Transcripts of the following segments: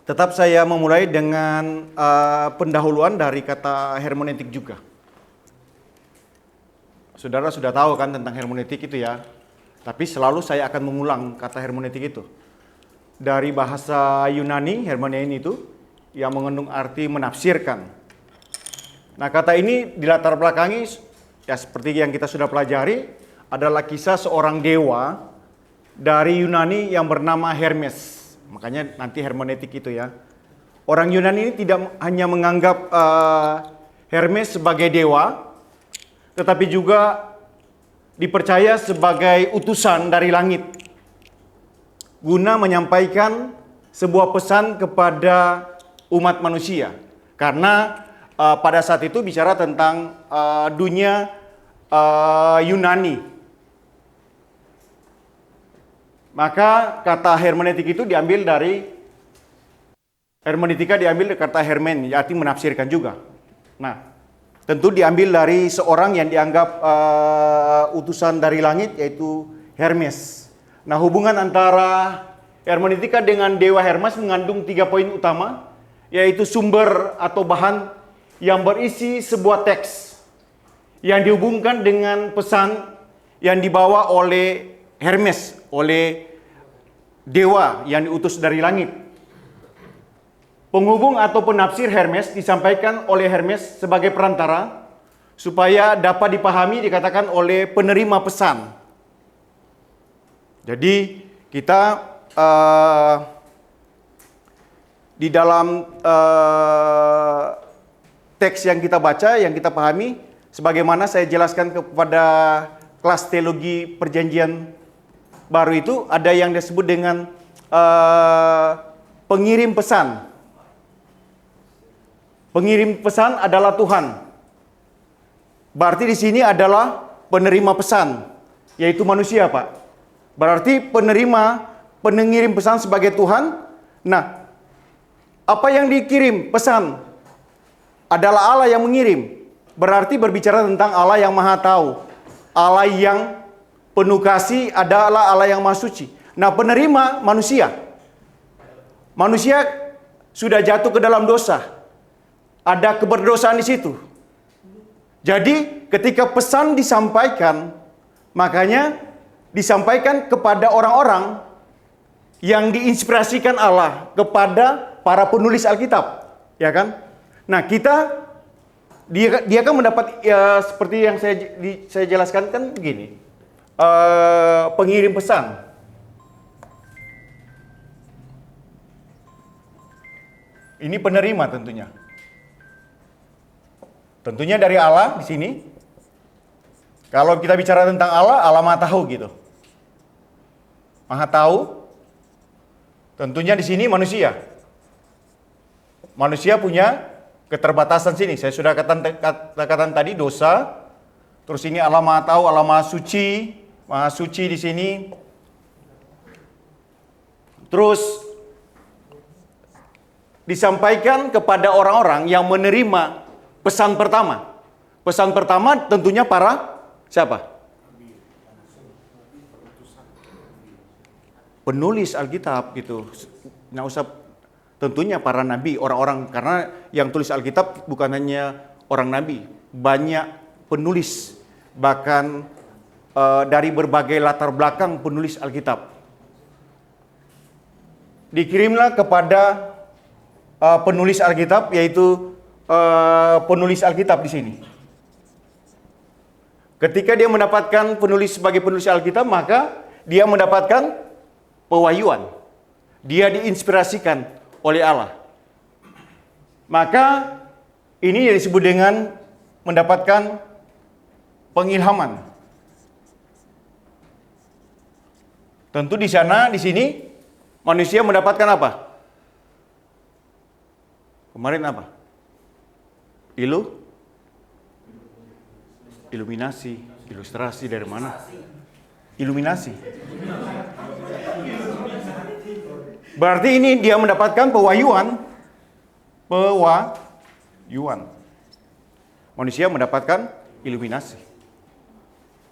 Tetap saya memulai dengan pendahuluan dari kata hermeneutik juga. Saudara sudah tahu kan tentang hermeneutik itu ya. Tapi selalu saya akan mengulang kata hermeneutik itu. Dari bahasa Yunani, hermenein itu yang mengandung arti menafsirkan. Nah, kata ini dilatar belakangi ya seperti yang kita sudah pelajari adalah kisah seorang dewa dari Yunani yang bernama Hermes. Makanya nanti hermeneutik itu ya. Orang Yunani ini tidak hanya menganggap Hermes sebagai dewa, tetapi juga dipercaya sebagai utusan dari langit, guna menyampaikan sebuah pesan kepada umat manusia. Karena pada saat itu bicara tentang dunia Yunani. Maka kata hermeneutik itu diambil dari hermeneutika, diambil dari kata hermen, arti menafsirkan juga. Nah, tentu diambil dari seorang yang dianggap utusan dari langit, yaitu Hermes. Nah, hubungan antara hermeneutika dengan dewa Hermes mengandung 3 poin utama, yaitu sumber atau bahan yang berisi sebuah teks yang dihubungkan dengan pesan yang dibawa oleh Hermes, oleh dewa yang diutus dari langit. Penghubung atau penafsir Hermes disampaikan oleh Hermes sebagai perantara supaya dapat dipahami, dikatakan oleh penerima pesan. Jadi kita di dalam teks yang kita baca, yang kita pahami, sebagaimana saya jelaskan kepada kelas teologi perjanjian baru itu, ada yang disebut dengan pengirim pesan. Pengirim pesan adalah Tuhan. Berarti di sini adalah penerima pesan, yaitu manusia, Pak. Berarti pengirim pesan sebagai Tuhan. Nah, apa yang dikirim pesan adalah Allah yang mengirim. Berarti berbicara tentang Allah yang Maha Tahu, Allah yang penuh kasih, adalah Allah yang Maha Suci. Nah, penerima manusia. Manusia sudah jatuh ke dalam dosa. Ada keberdosaan di situ. Jadi, ketika pesan disampaikan, makanya disampaikan kepada orang-orang yang diinspirasikan Allah, kepada para penulis Alkitab, ya kan? Nah, dia kan mendapat ya, seperti yang saya jelaskan kan begini. Pengirim pesan. Ini penerima tentunya. Tentunya dari Allah di sini. Kalau kita bicara tentang Allah, Allah Maha Tahu gitu. Maha Tahu. Tentunya di sini manusia. Manusia punya keterbatasan sini. Saya sudah katakan tadi dosa. Terus ini Allah Maha Tahu, Allah Maha Suci. Maha Suci di sini. Terus disampaikan kepada orang-orang yang menerima pesan pertama. Pesan pertama tentunya para siapa? Penulis Alkitab gitu. Nggak usah, tentunya para nabi, orang-orang, karena yang tulis Alkitab bukan hanya orang nabi, banyak penulis, bahkan dari berbagai latar belakang penulis Alkitab. Dikirimlah kepada penulis Alkitab, yaitu penulis Alkitab di sini. Ketika dia mendapatkan penulis sebagai penulis Alkitab, maka dia mendapatkan pewahyuan. Dia diinspirasikan oleh Allah. Maka ini yang disebut dengan mendapatkan pengilhaman. Tentu di sana, di sini manusia mendapatkan apa? Kemarin apa? Iluminasi, ilustrasi dari mana? Iluminasi. Berarti ini dia mendapatkan pewahyuan. Manusia mendapatkan iluminasi.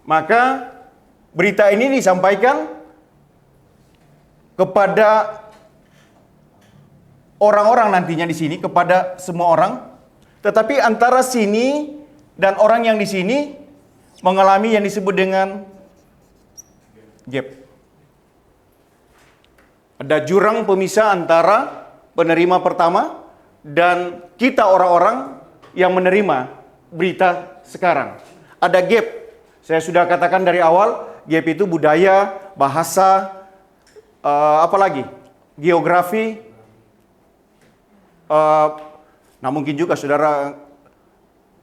Maka berita ini disampaikan kepada orang-orang nantinya di sini kepada semua orang, tetapi antara sini dan orang yang di sini mengalami yang disebut dengan gap. Ada jurang pemisah antara penerima pertama dan kita orang-orang yang menerima berita sekarang. Ada gap. Saya sudah katakan dari awal, gap itu budaya, bahasa, apalagi geografi. Nah mungkin juga saudara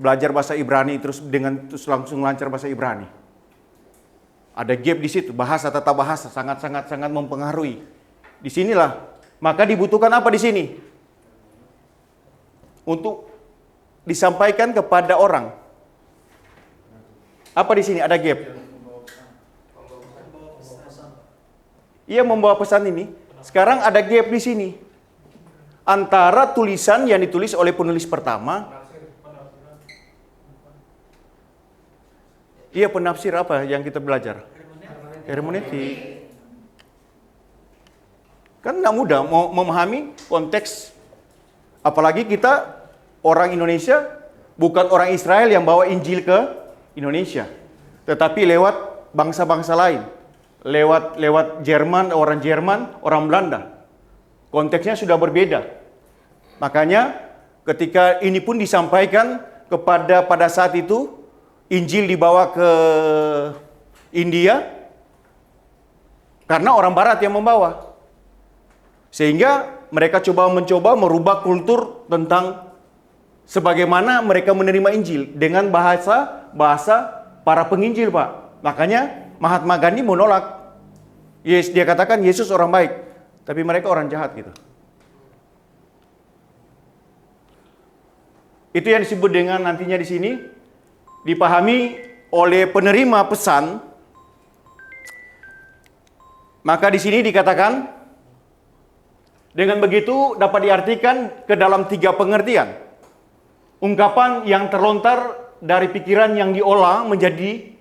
belajar bahasa Ibrani terus langsung lancar bahasa Ibrani. Ada gap di situ, bahasa tata bahasa sangat mempengaruhi. Disinilah, maka dibutuhkan apa di sini? Untuk disampaikan kepada orang. Apa di sini? Ada gap. Ia membawa pesan ini. Sekarang ada gap di sini. Antara tulisan yang ditulis oleh penulis pertama. Iya, penafsir apa yang kita belajar? Hermeneutik. Kan nggak mudah memahami konteks. Apalagi kita orang Indonesia, bukan orang Israel yang bawa Injil ke Indonesia, tetapi lewat bangsa-bangsa lain, lewat Jerman, orang Belanda. Konteksnya sudah berbeda. Makanya ketika ini pun disampaikan pada saat itu Injil dibawa ke India karena orang Barat yang membawa. Sehingga mereka mencoba merubah kultur tentang sebagaimana mereka menerima Injil dengan bahasa para penginjil, Pak. Makanya Mahatma Gandhi menolak. Dia katakan Yesus orang baik, tapi mereka orang jahat gitu. Itu yang disebut dengan nantinya di sini dipahami oleh penerima pesan. Maka di sini dikatakan dengan begitu dapat diartikan ke dalam 3 pengertian. Ungkapan yang terlontar dari pikiran yang diolah menjadi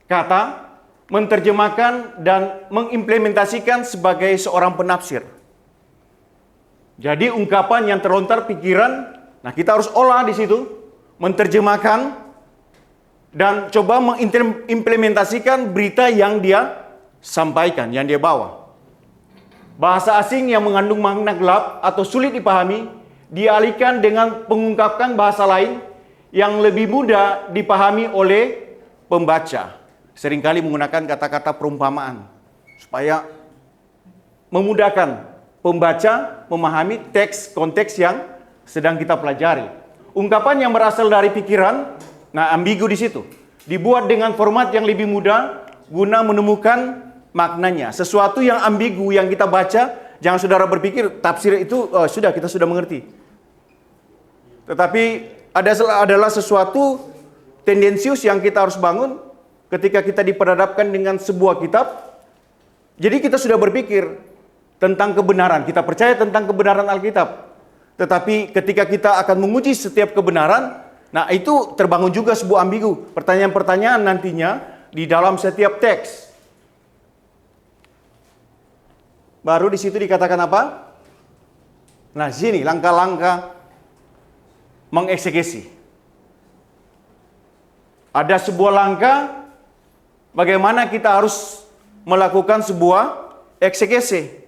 kata, menerjemahkan dan mengimplementasikan sebagai seorang penafsir. Jadi ungkapan yang terlontar pikiran, nah kita harus olah di situ, menerjemahkan dan coba mengimplementasikan berita yang dia sampaikan, yang dia bawa. Bahasa asing yang mengandung makna gelap atau sulit dipahami dialihkan dengan mengungkapkan bahasa lain yang lebih mudah dipahami oleh pembaca. Seringkali menggunakan kata-kata perumpamaan supaya memudahkan pembaca memahami konteks yang sedang kita pelajari. Ungkapan yang berasal dari pikiran, nah ambigu di situ, dibuat dengan format yang lebih mudah guna menemukan maknanya. Sesuatu yang ambigu yang kita baca, jangan saudara berpikir tafsir itu kita sudah mengerti. Tetapi adalah sesuatu tendensius yang kita harus bangun ketika kita diperhadapkan dengan sebuah kitab. Jadi kita sudah berpikir tentang kebenaran, kita percaya tentang kebenaran Alkitab. Tetapi ketika kita akan menguji setiap kebenaran, nah itu terbangun juga sebuah ambigu. Pertanyaan-pertanyaan nantinya di dalam setiap teks. Baru di situ dikatakan apa? Nah, sini langkah-langkah mengeksekusi. Ada sebuah langkah bagaimana kita harus melakukan sebuah eksekusi.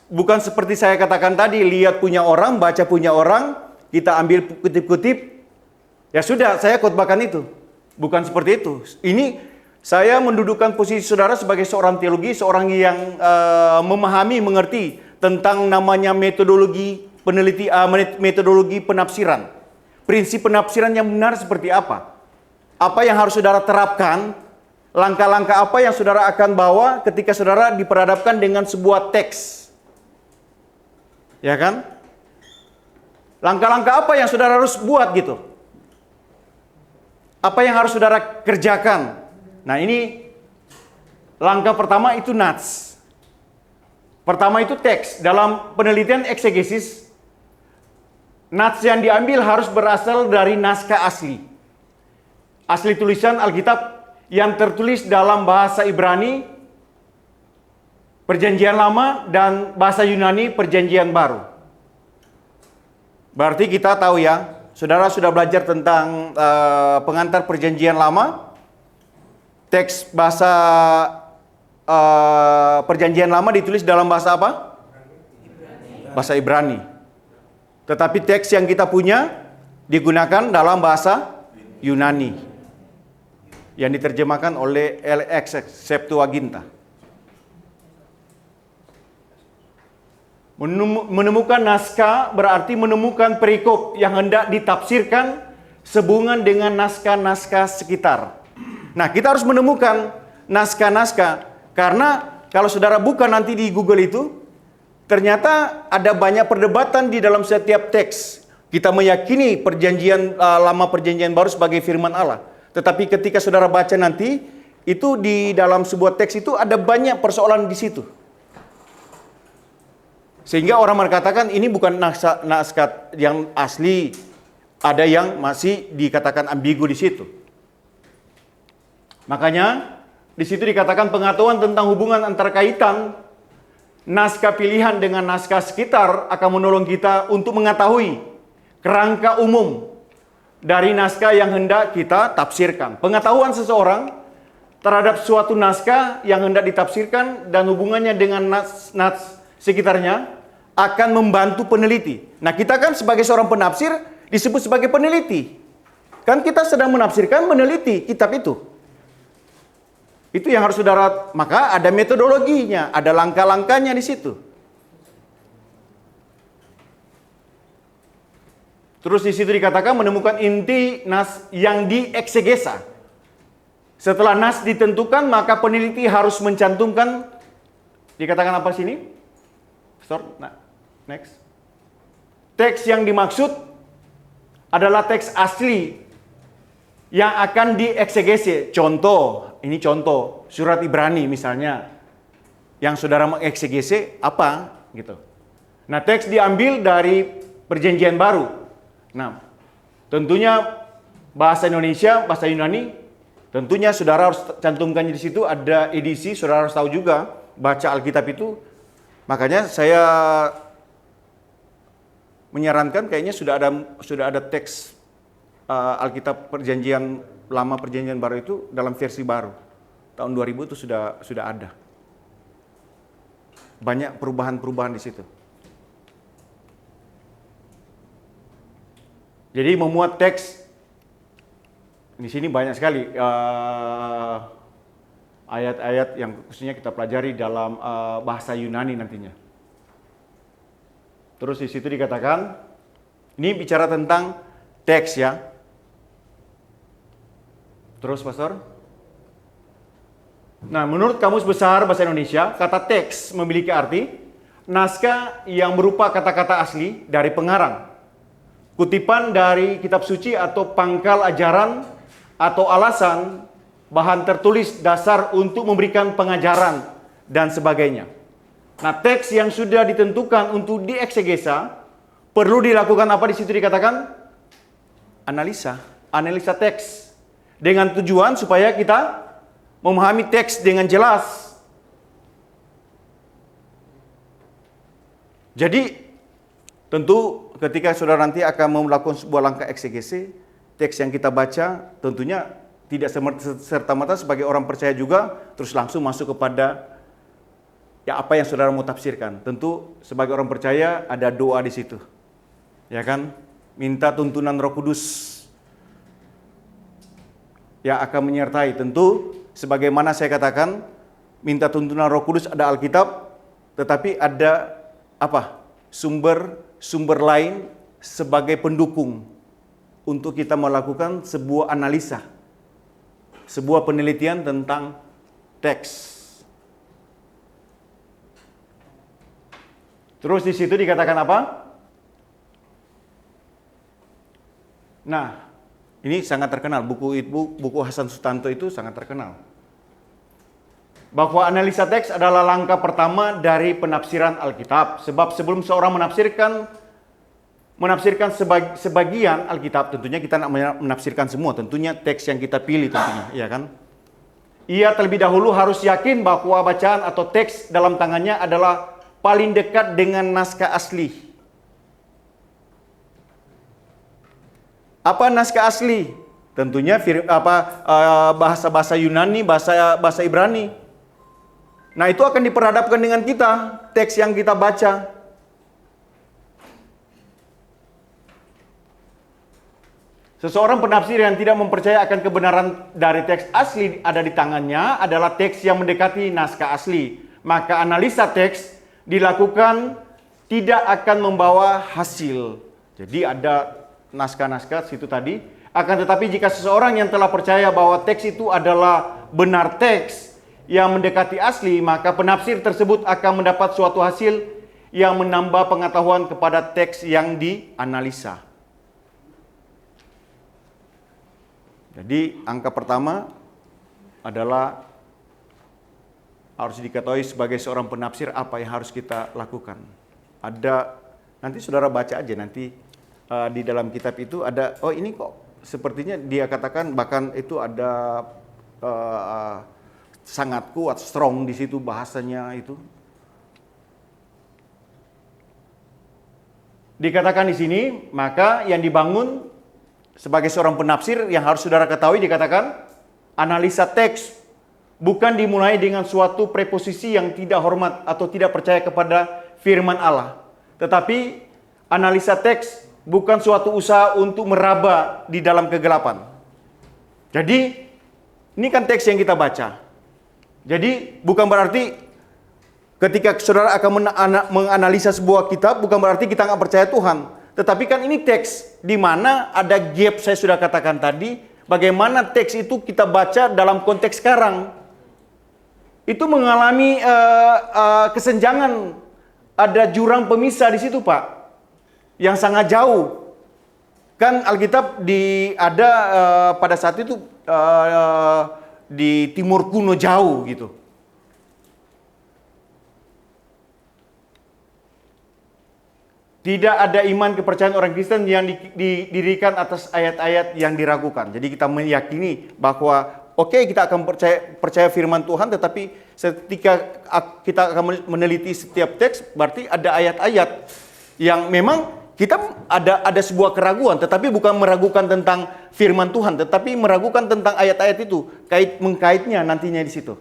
Bukan seperti saya katakan tadi, lihat punya orang, baca punya orang, kita ambil kutip-kutip, ya sudah, saya khotbahkan itu. Bukan seperti itu. Ini saya mendudukan posisi saudara sebagai seorang teologi, seorang yang memahami, mengerti tentang namanya metodologi metodologi penafsiran. Prinsip penafsiran yang benar seperti apa? Apa yang harus saudara terapkan? Langkah-langkah apa yang saudara akan bawa ketika saudara diperhadapkan dengan sebuah teks? Ya kan? Langkah-langkah apa yang saudara harus buat gitu? Apa yang harus saudara kerjakan? Nah ini langkah pertama itu nats. Pertama itu teks. Dalam penelitian eksegesis, nats yang diambil harus berasal dari naskah asli. Asli tulisan Alkitab yang tertulis dalam bahasa Ibrani, Perjanjian Lama dan bahasa Yunani Perjanjian Baru. Berarti kita tahu ya, saudara sudah belajar tentang pengantar Perjanjian Lama. Teks bahasa Perjanjian Lama ditulis dalam bahasa apa? Bahasa Ibrani. Tetapi teks yang kita punya digunakan dalam bahasa Yunani yang diterjemahkan oleh LX Septuaginta. Menemukan naskah berarti menemukan perikop yang hendak ditafsirkan sehubungan dengan naskah-naskah sekitar. Nah, kita harus menemukan naskah-naskah karena kalau saudara buka nanti di Google itu, ternyata ada banyak perdebatan di dalam setiap teks. Kita meyakini Perjanjian Lama Perjanjian Baru sebagai firman Allah. Tetapi ketika saudara baca nanti, itu di dalam sebuah teks itu ada banyak persoalan di situ. Sehingga orang mengatakan ini bukan naskah yang asli, ada yang masih dikatakan ambigu di situ. Makanya di situ dikatakan pengetahuan tentang hubungan antar kaitan naskah pilihan dengan naskah sekitar akan menolong kita untuk mengetahui kerangka umum dari naskah yang hendak kita tafsirkan. Pengetahuan seseorang terhadap suatu naskah yang hendak ditafsirkan dan hubungannya dengan nas sekitarnya akan membantu peneliti. Nah, kita kan sebagai seorang penafsir disebut sebagai peneliti. Kan kita sedang menafsirkan, meneliti kitab itu. Itu yang harus saudara, maka ada metodologinya, ada langkah-langkahnya di situ. Terus di situ dikatakan menemukan inti nas yang dieksegesa. Setelah nas ditentukan, maka peneliti harus mencantumkan, dikatakan apa sini? Nah, next. Teks yang dimaksud adalah teks asli yang akan dieksegese. Contoh, ini contoh surat Ibrani misalnya, yang saudara mengeksegese apa gitu. Nah, teks diambil dari Perjanjian Baru. Nah, tentunya bahasa Indonesia, bahasa Yunani, tentunya saudara harus cantumkan di situ, ada edisi, saudara harus tahu juga baca Alkitab itu. Makanya saya menyarankan kayaknya sudah ada teks Alkitab Perjanjian Lama Perjanjian Baru itu dalam versi baru. Tahun 2000 itu sudah ada. Banyak perubahan-perubahan di situ. Jadi memuat teks di sini banyak sekali ayat-ayat yang khususnya kita pelajari dalam bahasa Yunani nantinya. Terus di situ dikatakan, ini bicara tentang teks ya. Terus Pastor? Nah, menurut Kamus Besar Bahasa Indonesia, kata teks memiliki arti naskah yang berupa kata-kata asli dari pengarang, kutipan dari kitab suci atau pangkal ajaran atau alasan, bahan tertulis dasar untuk memberikan pengajaran dan sebagainya. Nah, teks yang sudah ditentukan untuk dieksegesa perlu dilakukan apa di situ dikatakan? Analisa teks dengan tujuan supaya kita memahami teks dengan jelas. Jadi tentu ketika saudara nanti akan melakukan sebuah langkah eksegese, teks yang kita baca tentunya tidak serta-merta sebagai orang percaya juga terus langsung masuk kepada ya apa yang saudara mau tafsirkan. Tentu sebagai orang percaya ada doa di situ. Ya kan? Minta tuntunan Roh Kudus yang akan menyertai. Tentu sebagaimana saya katakan, minta tuntunan Roh Kudus ada Alkitab, tetapi ada apa? Sumber lain sebagai pendukung untuk kita melakukan sebuah analisa, sebuah penelitian tentang teks. Terus di situ dikatakan apa? Nah, ini sangat terkenal, buku Hasan Sutanto itu sangat terkenal. Bahwa analisa teks adalah langkah pertama dari penafsiran Alkitab. Sebab sebelum seorang menafsirkan sebagian Alkitab, tentunya kita nak menafsirkan semua, tentunya teks yang kita pilih tentunya, ya kan? ia terlebih dahulu harus yakin bahwa bacaan atau teks dalam tangannya adalah paling dekat dengan naskah asli. Apa naskah asli? Tentunya bahasa-bahasa Yunani, bahasa Ibrani. Nah, itu akan diperhadapkan dengan kita, teks yang kita baca. Seseorang penafsir yang tidak mempercaya akan kebenaran dari teks asli ada di tangannya adalah teks yang mendekati naskah asli. Maka analisa teks dilakukan tidak akan membawa hasil. Jadi ada naskah-naskah situ tadi. Akan tetapi jika seseorang yang telah percaya bahwa teks itu adalah benar teks yang mendekati asli, maka penafsir tersebut akan mendapat suatu hasil yang menambah pengetahuan kepada teks yang dianalisa. Jadi angka pertama adalah harus diketahui sebagai seorang penafsir apa yang harus kita lakukan. Ada, nanti saudara baca aja nanti di dalam kitab itu ada, oh ini kok sepertinya dia katakan bahkan itu ada sangat kuat, strong di situ bahasanya itu. Dikatakan di sini, maka yang dibangun sebagai seorang penafsir yang harus saudara ketahui dikatakan analisa teks bukan dimulai dengan suatu preposisi yang tidak hormat atau tidak percaya kepada firman Allah. Tetapi analisa teks bukan suatu usaha untuk meraba di dalam kegelapan. Jadi ini kan teks yang kita baca. Jadi bukan berarti ketika saudara akan menganalisa sebuah kitab bukan berarti kita nggak percaya Tuhan. Tetapi kan ini teks di mana ada gap saya sudah katakan tadi, bagaimana teks itu kita baca dalam konteks sekarang. Itu mengalami kesenjangan, ada jurang pemisah di situ, Pak. Yang sangat jauh. Kan Alkitab ada pada saat itu di timur kuno jauh gitu. Tidak ada iman kepercayaan orang Kristen yang didirikan atas ayat-ayat yang diragukan. Jadi kita meyakini bahwa oke, kita akan percaya firman Tuhan, tetapi ketika kita akan meneliti setiap teks, berarti ada ayat-ayat yang memang kita ada sebuah keraguan, tetapi bukan meragukan tentang firman Tuhan, tetapi meragukan tentang ayat-ayat itu, mengkaitnya nantinya di situ.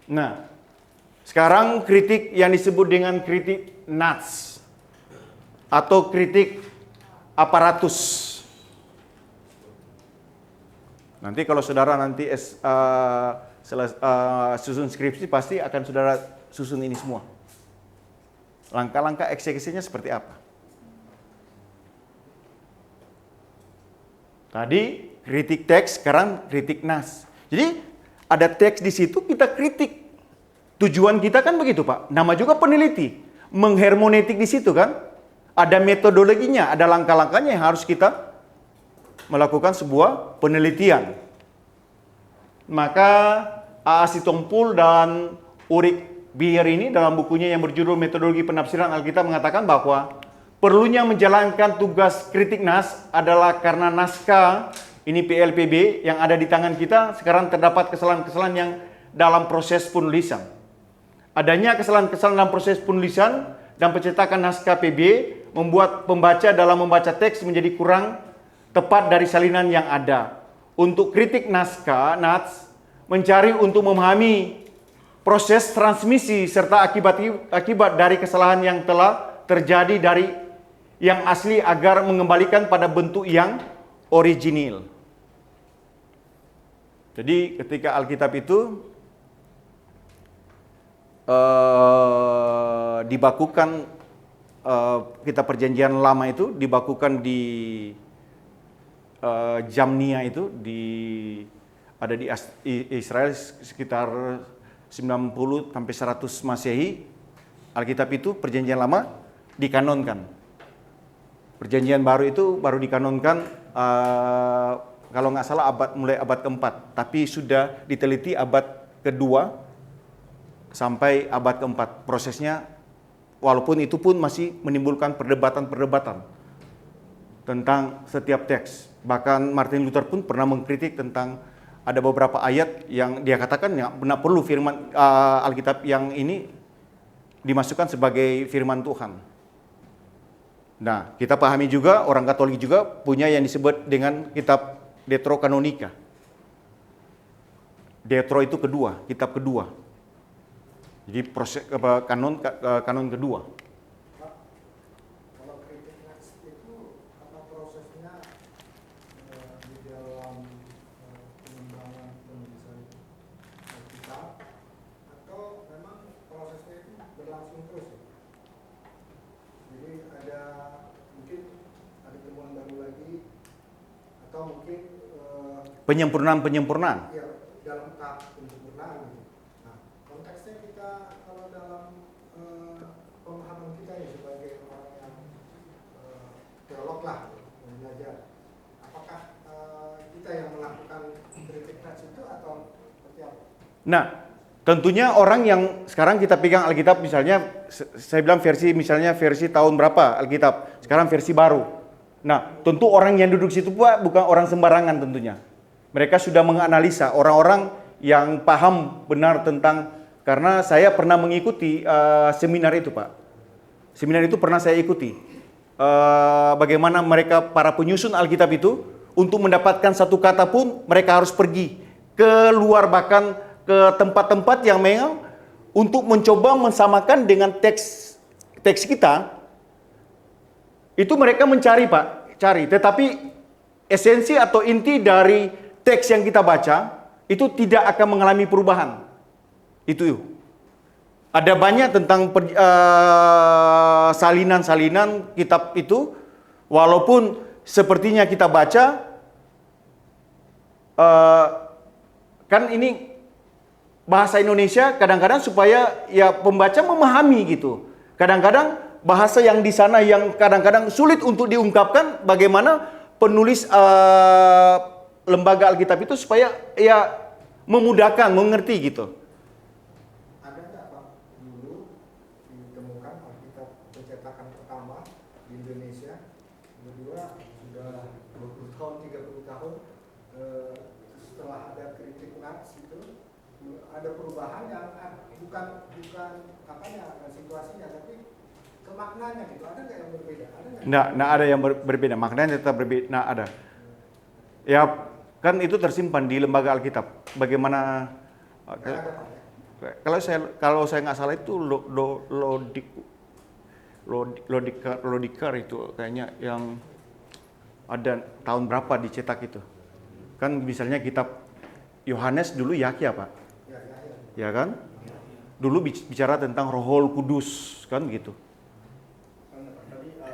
Nah, sekarang kritik yang disebut dengan kritik nats atau kritik aparatus. Nanti kalau saudara nanti susun skripsi pasti akan saudara susun ini semua. Langkah-langkah eksekusinya seperti apa? Tadi kritik teks, sekarang kritik nas. Jadi ada teks di situ kita kritik. Tujuan kita kan begitu, Pak. Nama juga peneliti. Menghermeneutik di situ kan. Ada metodologinya, ada langkah-langkahnya yang harus kita melakukan sebuah penelitian. Maka A. Sitompul dan Ulrich Beer ini dalam bukunya yang berjudul Metodologi Penafsiran Alkitab mengatakan bahwa perlunya menjalankan tugas kritik nas adalah karena naskah ini PLPB yang ada di tangan kita sekarang terdapat kesalahan-kesalahan yang dalam proses penulisan. Adanya kesalahan-kesalahan dalam proses penulisan dan pencetakan naskah PB membuat pembaca dalam membaca teks menjadi kurang tepat dari salinan yang ada. Untuk kritik naskah, nats mencari untuk memahami proses transmisi serta akibat dari kesalahan yang telah terjadi dari yang asli agar mengembalikan pada bentuk yang original. Jadi ketika Alkitab itu dibakukan, kita perjanjian lama itu dibakukan di Jamnia itu ada di Israel sekitar 90 sampai 100 Masehi. Alkitab itu perjanjian lama dikanonkan. Perjanjian baru itu baru dikanonkan kalau nggak salah mulai abad keempat, tapi sudah diteliti abad kedua sampai abad keempat. Prosesnya walaupun itu pun masih menimbulkan perdebatan-perdebatan tentang setiap teks. Bahkan Martin Luther pun pernah mengkritik tentang ada beberapa ayat yang dia katakan nggak benar perlu firman Alkitab yang ini dimasukkan sebagai firman Tuhan. Nah, kita pahami juga, orang Katolik juga punya yang disebut dengan kitab Deuterokanonika. Deutero itu kedua, kitab kedua. Jadi proses kanon kedua. Kalau kritik nats itu apa prosesnya di dalam pengembangan penulisan kitab atau memang prosesnya itu berlangsung terus ya? Jadi ada mungkin ada temuan baru lagi atau mungkin Penyempurnaan. ya dalam tahap penyempurnaan gitu. Nah, konteksnya kita kalau dalam pemahaman kita ya sebagai orang yang teolog lah yang belajar, apakah kita yang melakukan kritik nats itu atau seperti apa? Nah, tentunya orang yang sekarang kita pegang Alkitab misalnya, saya bilang misalnya versi tahun berapa Alkitab, sekarang versi baru. Nah, tentu orang yang duduk situ Pak bukan orang sembarangan tentunya. Mereka sudah menganalisa orang-orang yang paham benar tentang, karena saya pernah mengikuti seminar itu Pak. Seminar itu pernah saya ikuti. Bagaimana mereka para penyusun Alkitab itu untuk mendapatkan satu kata pun mereka harus pergi keluar bahkan ke tempat-tempat yang memang untuk mencoba mensamakan dengan teks kita. Itu mereka mencari Pak, cari. Tetapi esensi atau inti dari teks yang kita baca itu tidak akan mengalami perubahan. Itu. Ada banyak tentang salinan-salinan kitab itu, walaupun sepertinya kita baca, kan ini bahasa Indonesia kadang-kadang supaya ya pembaca memahami gitu. Kadang-kadang bahasa yang di sana yang kadang-kadang sulit untuk diungkapkan, bagaimana penulis lembaga Alkitab itu supaya ya memudahkan, mengerti gitu. Ada nggak Pak dulu ditemukan Alkitab pencetakan pertama di Indonesia, kedua sudah 20 tahun, 30 tahun setelah ada kritik nats itu ada perubahan yang bukan apanya situasinya, tapi kemaknanya gitu, ada nggak yang berbeda? Ada nggak? Nah, ada yang berbeda, maknanya tetap berbeda. Nah, ada. Ya, kan itu tersimpan di lembaga Alkitab. Bagaimana? Kalau saya nggak salah itu Lodikar itu kayaknya yang ada tahun berapa dicetak itu. Kan misalnya kitab Yohanes dulu Yakya Pak. Ya kan? Dulu bicara tentang Rohul Kudus kan gitu.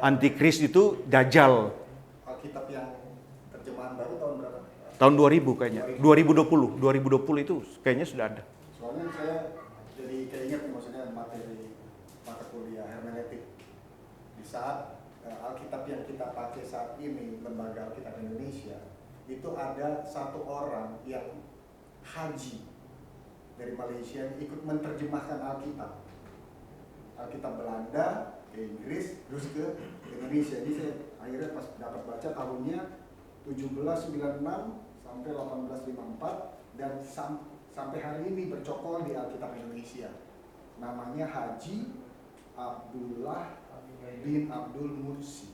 Antikris itu Dajjal. Alkitab yang terjemahan baru tahun berapa? Tahun 2000 kayaknya. 2020 itu kayaknya sudah ada. Soalnya saya jadi keinget maksudnya materi mata kuliah hermeneutik. Di saat Alkitab yang kita pakai saat ini, Lembaga Alkitab Indonesia, itu ada satu orang yang haji dari Malaysia yang ikut menerjemahkan Alkitab. Alkitab Belanda ke Inggris terus ke Indonesia. Jadi saya akhirnya pas dapat baca tahunnya 1796 sampai 1854 dan sampai hari ini bercokol di Alkitab Indonesia. Namanya Haji Abdullah bin Abdul Mursi.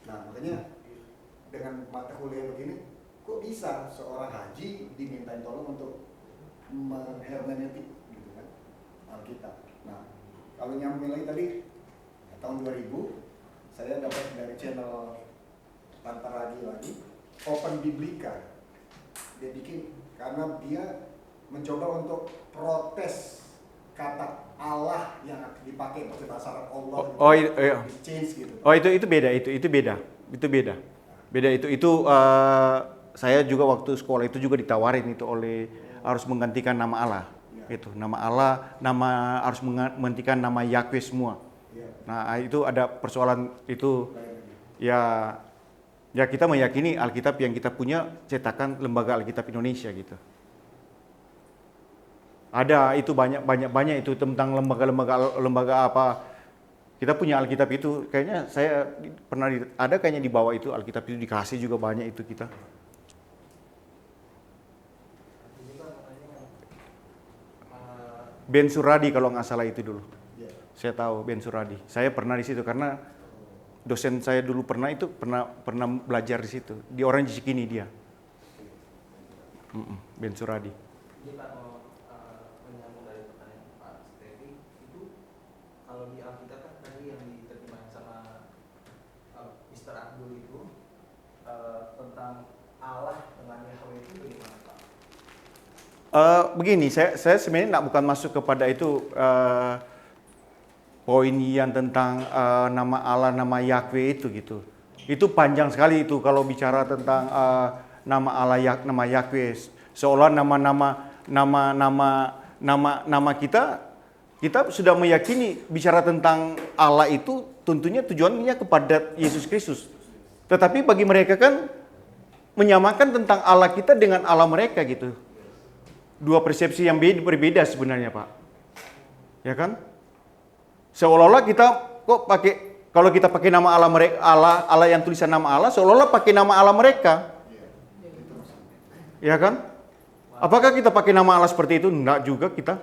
Nah, makanya dengan mata kuliah begini, kok bisa seorang haji dimintain tolong untuk hermeneutik gitu kan Alkitab. Nah, kalau nyambung lagi tadi tahun 2000 saya dapat dari channel Pantaragi lagi Open Biblika. Dia bikin karena dia mencoba untuk protes kata Allah yang dipakai pakai bahasa Arab Allah change gitu. Oh itu beda, itu beda. Beda itu saya juga waktu sekolah itu juga ditawarin itu oleh harus menggantikan nama Allah. Ya. Itu nama Allah, harus menggantikan nama Yahweh semua. Ya. Nah, itu ada persoalan itu. Ya kita meyakini Alkitab yang kita punya cetakan Lembaga Alkitab Indonesia gitu. Ada itu banyak itu tentang lembaga apa. Kita punya Alkitab itu, kayaknya saya pernah ada kayaknya di bawah itu Alkitab itu dikasih juga banyak itu kita. Ben Suradi kalau nggak salah itu dulu. Ya. Saya tahu Ben Suradi. Saya pernah di situ karena dosen saya dulu pernah belajar di situ. Di Orange Cikini dia. Ben Suradi. Jadi Pak mau menyambung dari pertanyaan Pak Stevi, itu kalau di Alkitab kan tadi yang diterjemahkan sama Mr. Abdul itu tentang Allah dengan Yahweh itu bagaimana Pak? Begini, saya sebenarnya bukan masuk kepada itu poin yang tentang nama Allah, nama Yahweh itu gitu. Itu panjang sekali itu kalau bicara tentang nama Allah, nama Yahweh. Seolah nama kita sudah meyakini bicara tentang Allah itu tentunya tujuannya kepada Yesus Kristus. Tetapi bagi mereka kan menyamakan tentang Allah kita dengan Allah mereka gitu. Dua persepsi yang berbeda sebenarnya, Pak. Ya kan? Seolah-olah kita kok kalau kita pakai nama Allah mereka, Allah yang tulisan nama Allah, seolah-olah pakai nama Allah mereka. Ya kan? Apakah kita pakai nama Allah seperti itu? Enggak juga kita.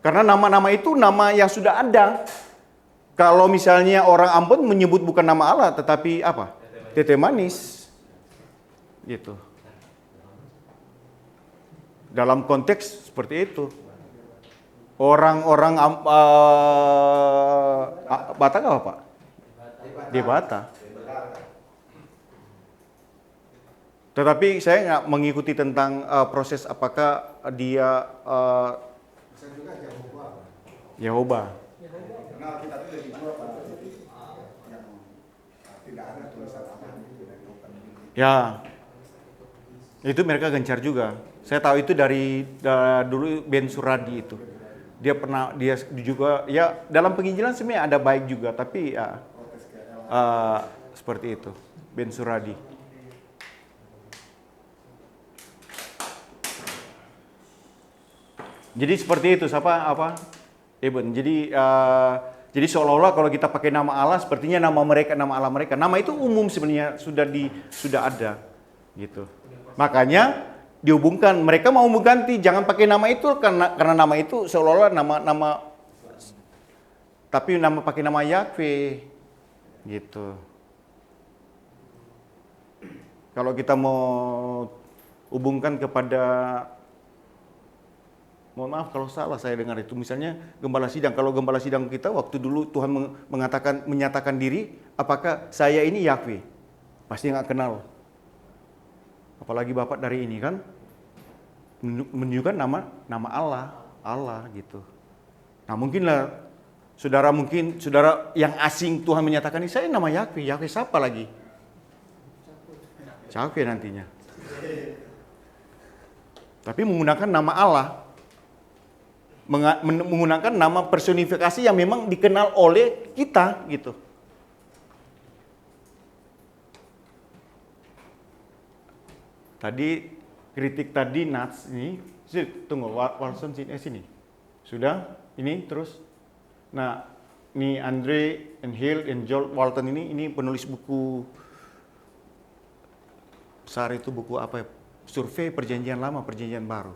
Karena nama-nama itu nama yang sudah ada. Kalau misalnya orang Ambon menyebut bukan nama Allah, tetapi apa? Tete manis. Gitu. Dalam konteks seperti itu. Orang-orang Batak apa, Pak? Di Batak. Tetapi saya nggak mengikuti tentang proses apakah dia Saya juga Jehovah. Yehova. Karena kita itu dari dua Pak, jadi yang tidak ada tulisan apa itu dari open. Ya, itu mereka gencar juga. Saya tahu itu dari dulu Ben Suradi itu. Dia juga ya dalam penginjilan sebenarnya ada baik juga, tapi ya seperti itu Ben Suradi. Jadi seperti itu apa? Eben. Jadi seolah-olah kalau kita pakai nama Allah, sepertinya nama Allah mereka. Nama itu umum sebenarnya sudah ada, gitu. Makanya dihubungkan, mereka mau mengganti, jangan pakai nama itu karena nama itu seolah-olah nama tapi pakai nama Yahweh, gitu. Kalau kita mau hubungkan kepada, mohon maaf kalau salah saya dengar itu, misalnya gembala sidang. Kalau gembala sidang kita waktu dulu Tuhan menyatakan diri, apakah saya ini Yahweh? Pasti nggak kenal. Apalagi Bapak dari ini kan menunjukkan nama Allah gitu. Nah mungkinlah saudara yang asing Tuhan menyatakan ini saya nama Yahweh siapa lagi? Yahweh nantinya. Tapi menggunakan nama Allah, menggunakan nama personifikasi yang memang dikenal oleh kita gitu. Tadi kritik tadi Nats ini, tunggu Walson sini. Sudah, ini terus. Nah, ini Andre and Hill and Joel Walton ini penulis buku besar itu, buku apa ya? Survei Perjanjian Lama, Perjanjian Baru.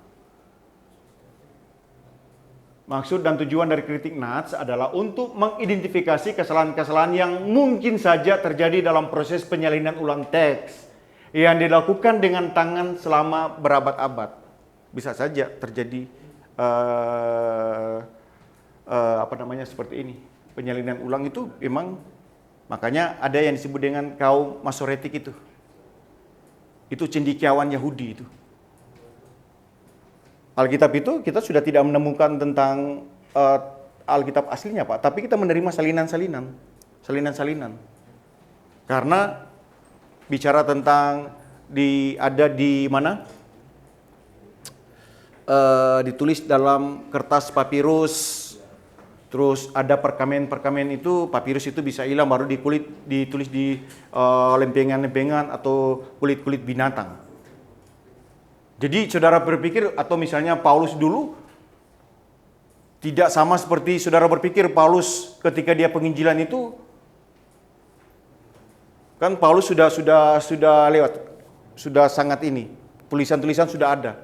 Maksud dan tujuan dari kritik Nats adalah untuk mengidentifikasi kesalahan-kesalahan yang mungkin saja terjadi dalam proses penyalinan ulang teks yang dilakukan dengan tangan selama berabad-abad. Bisa saja terjadi seperti ini. Penyalinan ulang itu memang, makanya ada yang disebut dengan kaum Masoretik itu. Itu cendekiawan Yahudi itu. Alkitab itu kita sudah tidak menemukan tentang Alkitab aslinya, Pak, tapi kita menerima salinan-salinan. Karena bicara tentang ada di mana? Ditulis dalam kertas papirus, terus ada perkamen itu, papirus itu bisa hilang baru ditulis di lempengan-lempengan atau kulit-kulit binatang. Jadi saudara berpikir, atau misalnya Paulus dulu tidak sama seperti saudara berpikir Paulus ketika dia penginjilan itu. Kan Paulus sudah lewat, sudah sangat ini, tulisan-tulisan sudah ada.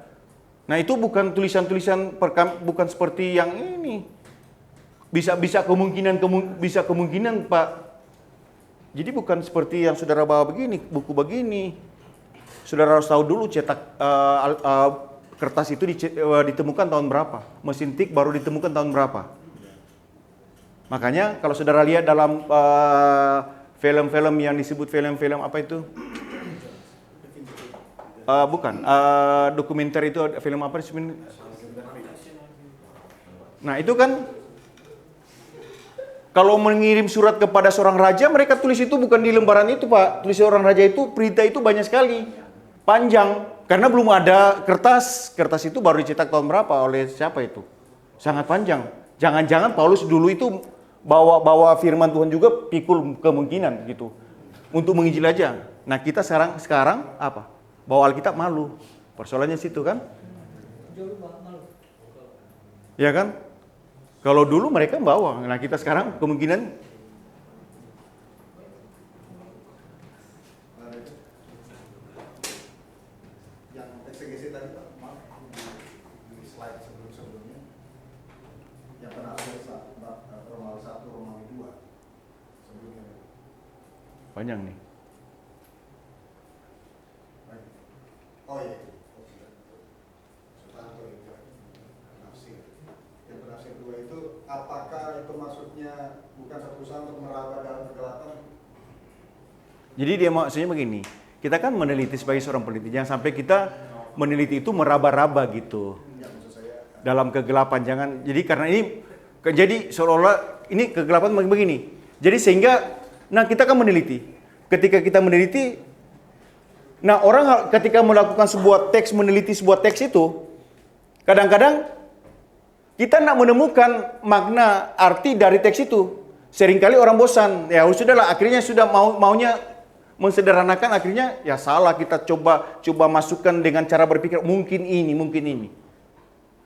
Nah itu bukan tulisan-tulisan bukan seperti yang ini. Bisa kemungkinan Pak. Jadi bukan seperti yang saudara bawa begini, buku begini. Saudara harus tahu dulu cetak kertas itu ditemukan tahun berapa. Mesin tik baru ditemukan tahun berapa. Makanya kalau saudara lihat dalam film-film yang disebut film-film apa itu? Bukan, dokumenter itu film apa sih? Nah itu kan kalau mengirim surat kepada seorang raja, mereka tulis itu bukan di lembaran itu Pak. Tulis seorang raja itu, berita itu banyak sekali, panjang. Karena belum ada kertas. Kertas itu baru dicetak tahun berapa oleh siapa itu? Sangat panjang. Jangan-jangan Paulus dulu itu bawa firman Tuhan juga pikul kemungkinan gitu. Untuk menginjil aja. Nah kita sekarang apa? Bawa Alkitab malu. Persoalannya situ kan? Ya kan? Kalau dulu mereka bawa. Nah kita sekarang kemungkinan yang eksegesi tadi Pak, maaf, di slide sebelumnya yang penafsir Romawi 1, Romawi 2 sebelumnya. panjang nih. Oh iya, Sutanto itu penafsir. Yang penafsir 2 itu apakah itu maksudnya bukan satu usaha untuk meraba dalam kegelapan? Jadi dia maksudnya begini, kita kan meneliti sebagai seorang peneliti, jangan sampai kita meneliti itu meraba-raba gitu. Ya, maksud saya Dalam kegelapan, jangan, jadi karena ini, jadi seolah-olah ini kegelapan begini. Jadi sehingga, nah kita kan meneliti, ketika kita meneliti, nah orang ketika melakukan sebuah teks, meneliti sebuah teks itu, kadang-kadang kita nak menemukan makna arti dari teks itu. Seringkali orang bosan, ya sudahlah, akhirnya sudah maunya mensederhanakan, akhirnya ya salah, kita coba masukkan dengan cara berpikir mungkin ini.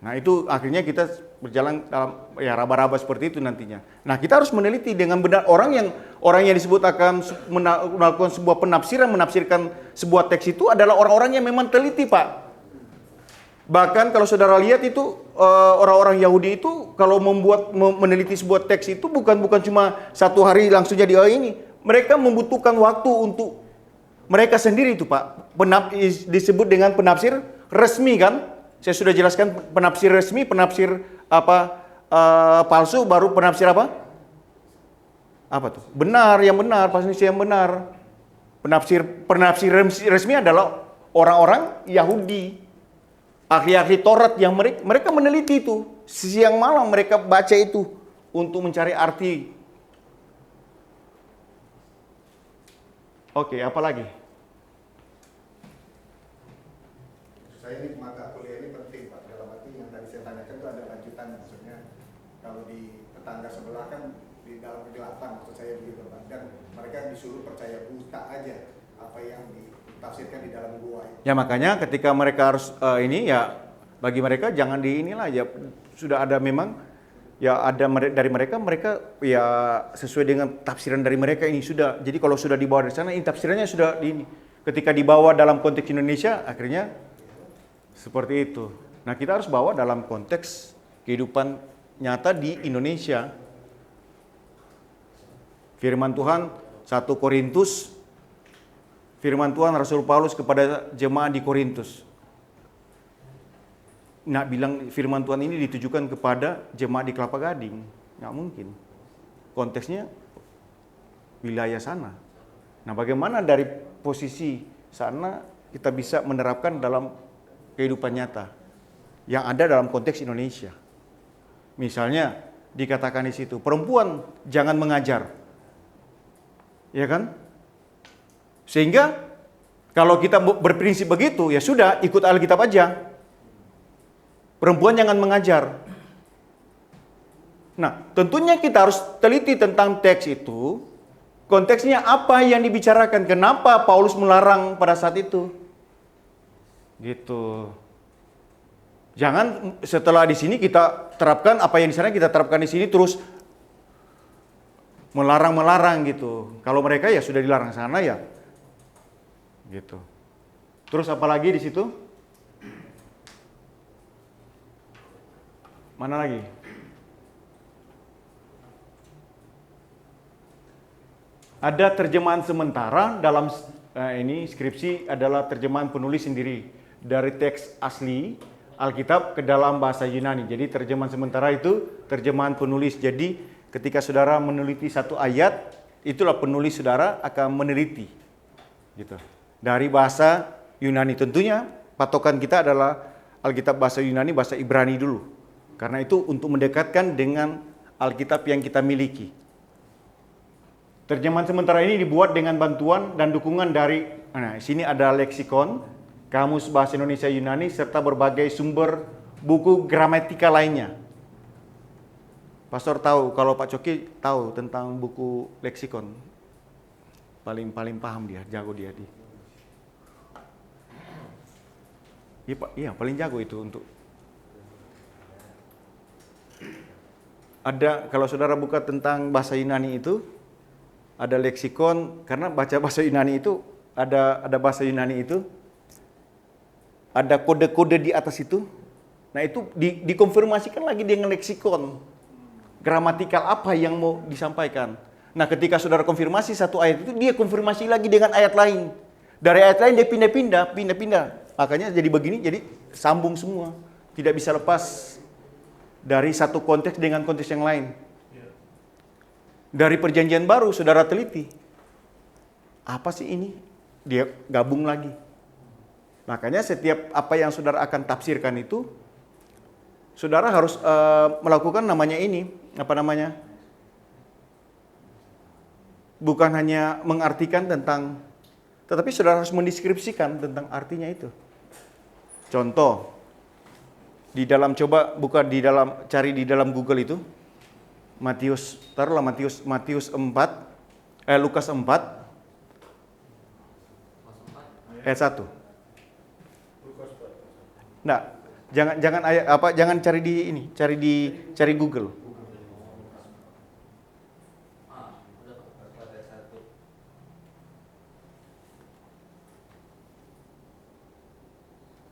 Nah itu akhirnya kita berjalan dalam ya raba-raba seperti itu nantinya. Nah kita harus meneliti dengan benar, orang yang disebut akan melakukan sebuah penafsiran, menafsirkan sebuah teks itu adalah orang-orang yang memang teliti Pak. Bahkan kalau saudara lihat itu orang-orang Yahudi itu kalau meneliti sebuah teks itu bukan cuma satu hari langsung jadi ini. Mereka membutuhkan waktu untuk mereka sendiri itu Pak. Disebut dengan penafsir resmi kan? Saya sudah jelaskan penafsir resmi, penafsir palsu, baru penafsir apa? Apa tuh? Benar, yang benar, pasti yang benar. Penafsir resmi adalah orang-orang Yahudi. Ahli-ahli Taurat yang mereka meneliti itu. Siang malam mereka baca itu untuk mencari arti. Oke, apa lagi? saya ini mata kuliah ini penting Pak, dalam arti yang tadi saya tanyakan itu ada lanjutan, maksudnya kalau di tetangga sebelah kan di dalam kegelapan, maksud saya begitu Pak, dan mereka disuruh percaya buta aja apa yang ditafsirkan di dalam gua itu. Ya makanya ketika mereka harus ini ya bagi mereka jangan di inilah ya, sudah ada memang ya ada dari mereka ya sesuai dengan tafsiran dari mereka ini sudah. Jadi kalau sudah dibawa dari sana ini tafsirannya sudah di ini. Ketika dibawa dalam konteks Indonesia akhirnya seperti itu. Nah kita harus bawa dalam konteks kehidupan nyata di Indonesia. Firman Tuhan 1 Korintus, firman Tuhan Rasul Paulus kepada jemaat di Korintus. Nak bilang firman Tuhan ini ditujukan kepada jemaat di Kelapa Gading, nggak mungkin. Konteksnya wilayah sana. Nah bagaimana dari posisi sana kita bisa menerapkan dalam kehidupan nyata yang ada dalam konteks Indonesia. Misalnya dikatakan di situ, perempuan jangan mengajar. Ya kan? Sehingga kalau kita berprinsip begitu, ya sudah ikut Alkitab aja. Perempuan jangan mengajar. Nah, tentunya kita harus teliti tentang teks itu. Konteksnya apa yang dibicarakan? Kenapa Paulus melarang pada saat itu? Gitu. Jangan setelah di sini kita terapkan apa yang di sana kita terapkan di sini terus melarang gitu. Kalau mereka ya sudah dilarang sana ya. Gitu. Terus apa lagi di situ? Mana lagi? Ada terjemahan sementara dalam ini skripsi adalah terjemahan penulis sendiri dari teks asli Alkitab ke dalam bahasa Yunani. Jadi terjemahan sementara itu terjemahan penulis. Jadi ketika saudara meneliti satu ayat, itulah penulis saudara akan meneliti. Gitu. Dari bahasa Yunani. Tentunya patokan kita adalah Alkitab bahasa Yunani, bahasa Ibrani dulu. Karena itu untuk mendekatkan dengan Alkitab yang kita miliki. Terjemahan sementara ini dibuat dengan bantuan dan dukungan dari, sini ada leksikon, kamus bahasa Indonesia Yunani, serta berbagai sumber buku gramatika lainnya. Pastor tahu, kalau Pak Coki tahu tentang buku leksikon. Paling paham dia, jago dia. Iya Pak, iya paling jago itu untuk. Ada, kalau saudara buka tentang bahasa Yunani itu, ada leksikon, karena baca bahasa Yunani itu, ada bahasa Yunani itu, ada kode-kode di atas itu. Nah itu dikonfirmasikan lagi dengan leksikon. Gramatikal apa yang mau disampaikan. Nah ketika saudara konfirmasi satu ayat itu, dia konfirmasi lagi dengan ayat lain. Dari ayat lain dia pindah-pindah. Makanya jadi begini, jadi sambung semua. Tidak bisa lepas dari satu konteks dengan konteks yang lain. Dari perjanjian baru, saudara teliti. Apa sih ini? Dia gabung lagi. Makanya setiap apa yang saudara akan tafsirkan itu, saudara harus melakukan namanya ini. Apa namanya? Bukan hanya mengartikan tentang, tetapi saudara harus mendeskripsikan tentang artinya itu. Contoh, di dalam, coba buka di dalam, cari di dalam Google itu, Matius, taruhlah Matius 4, Lukas 4, ayat 1. Nah, jangan ayat apa, jangan cari di ini, cari Google.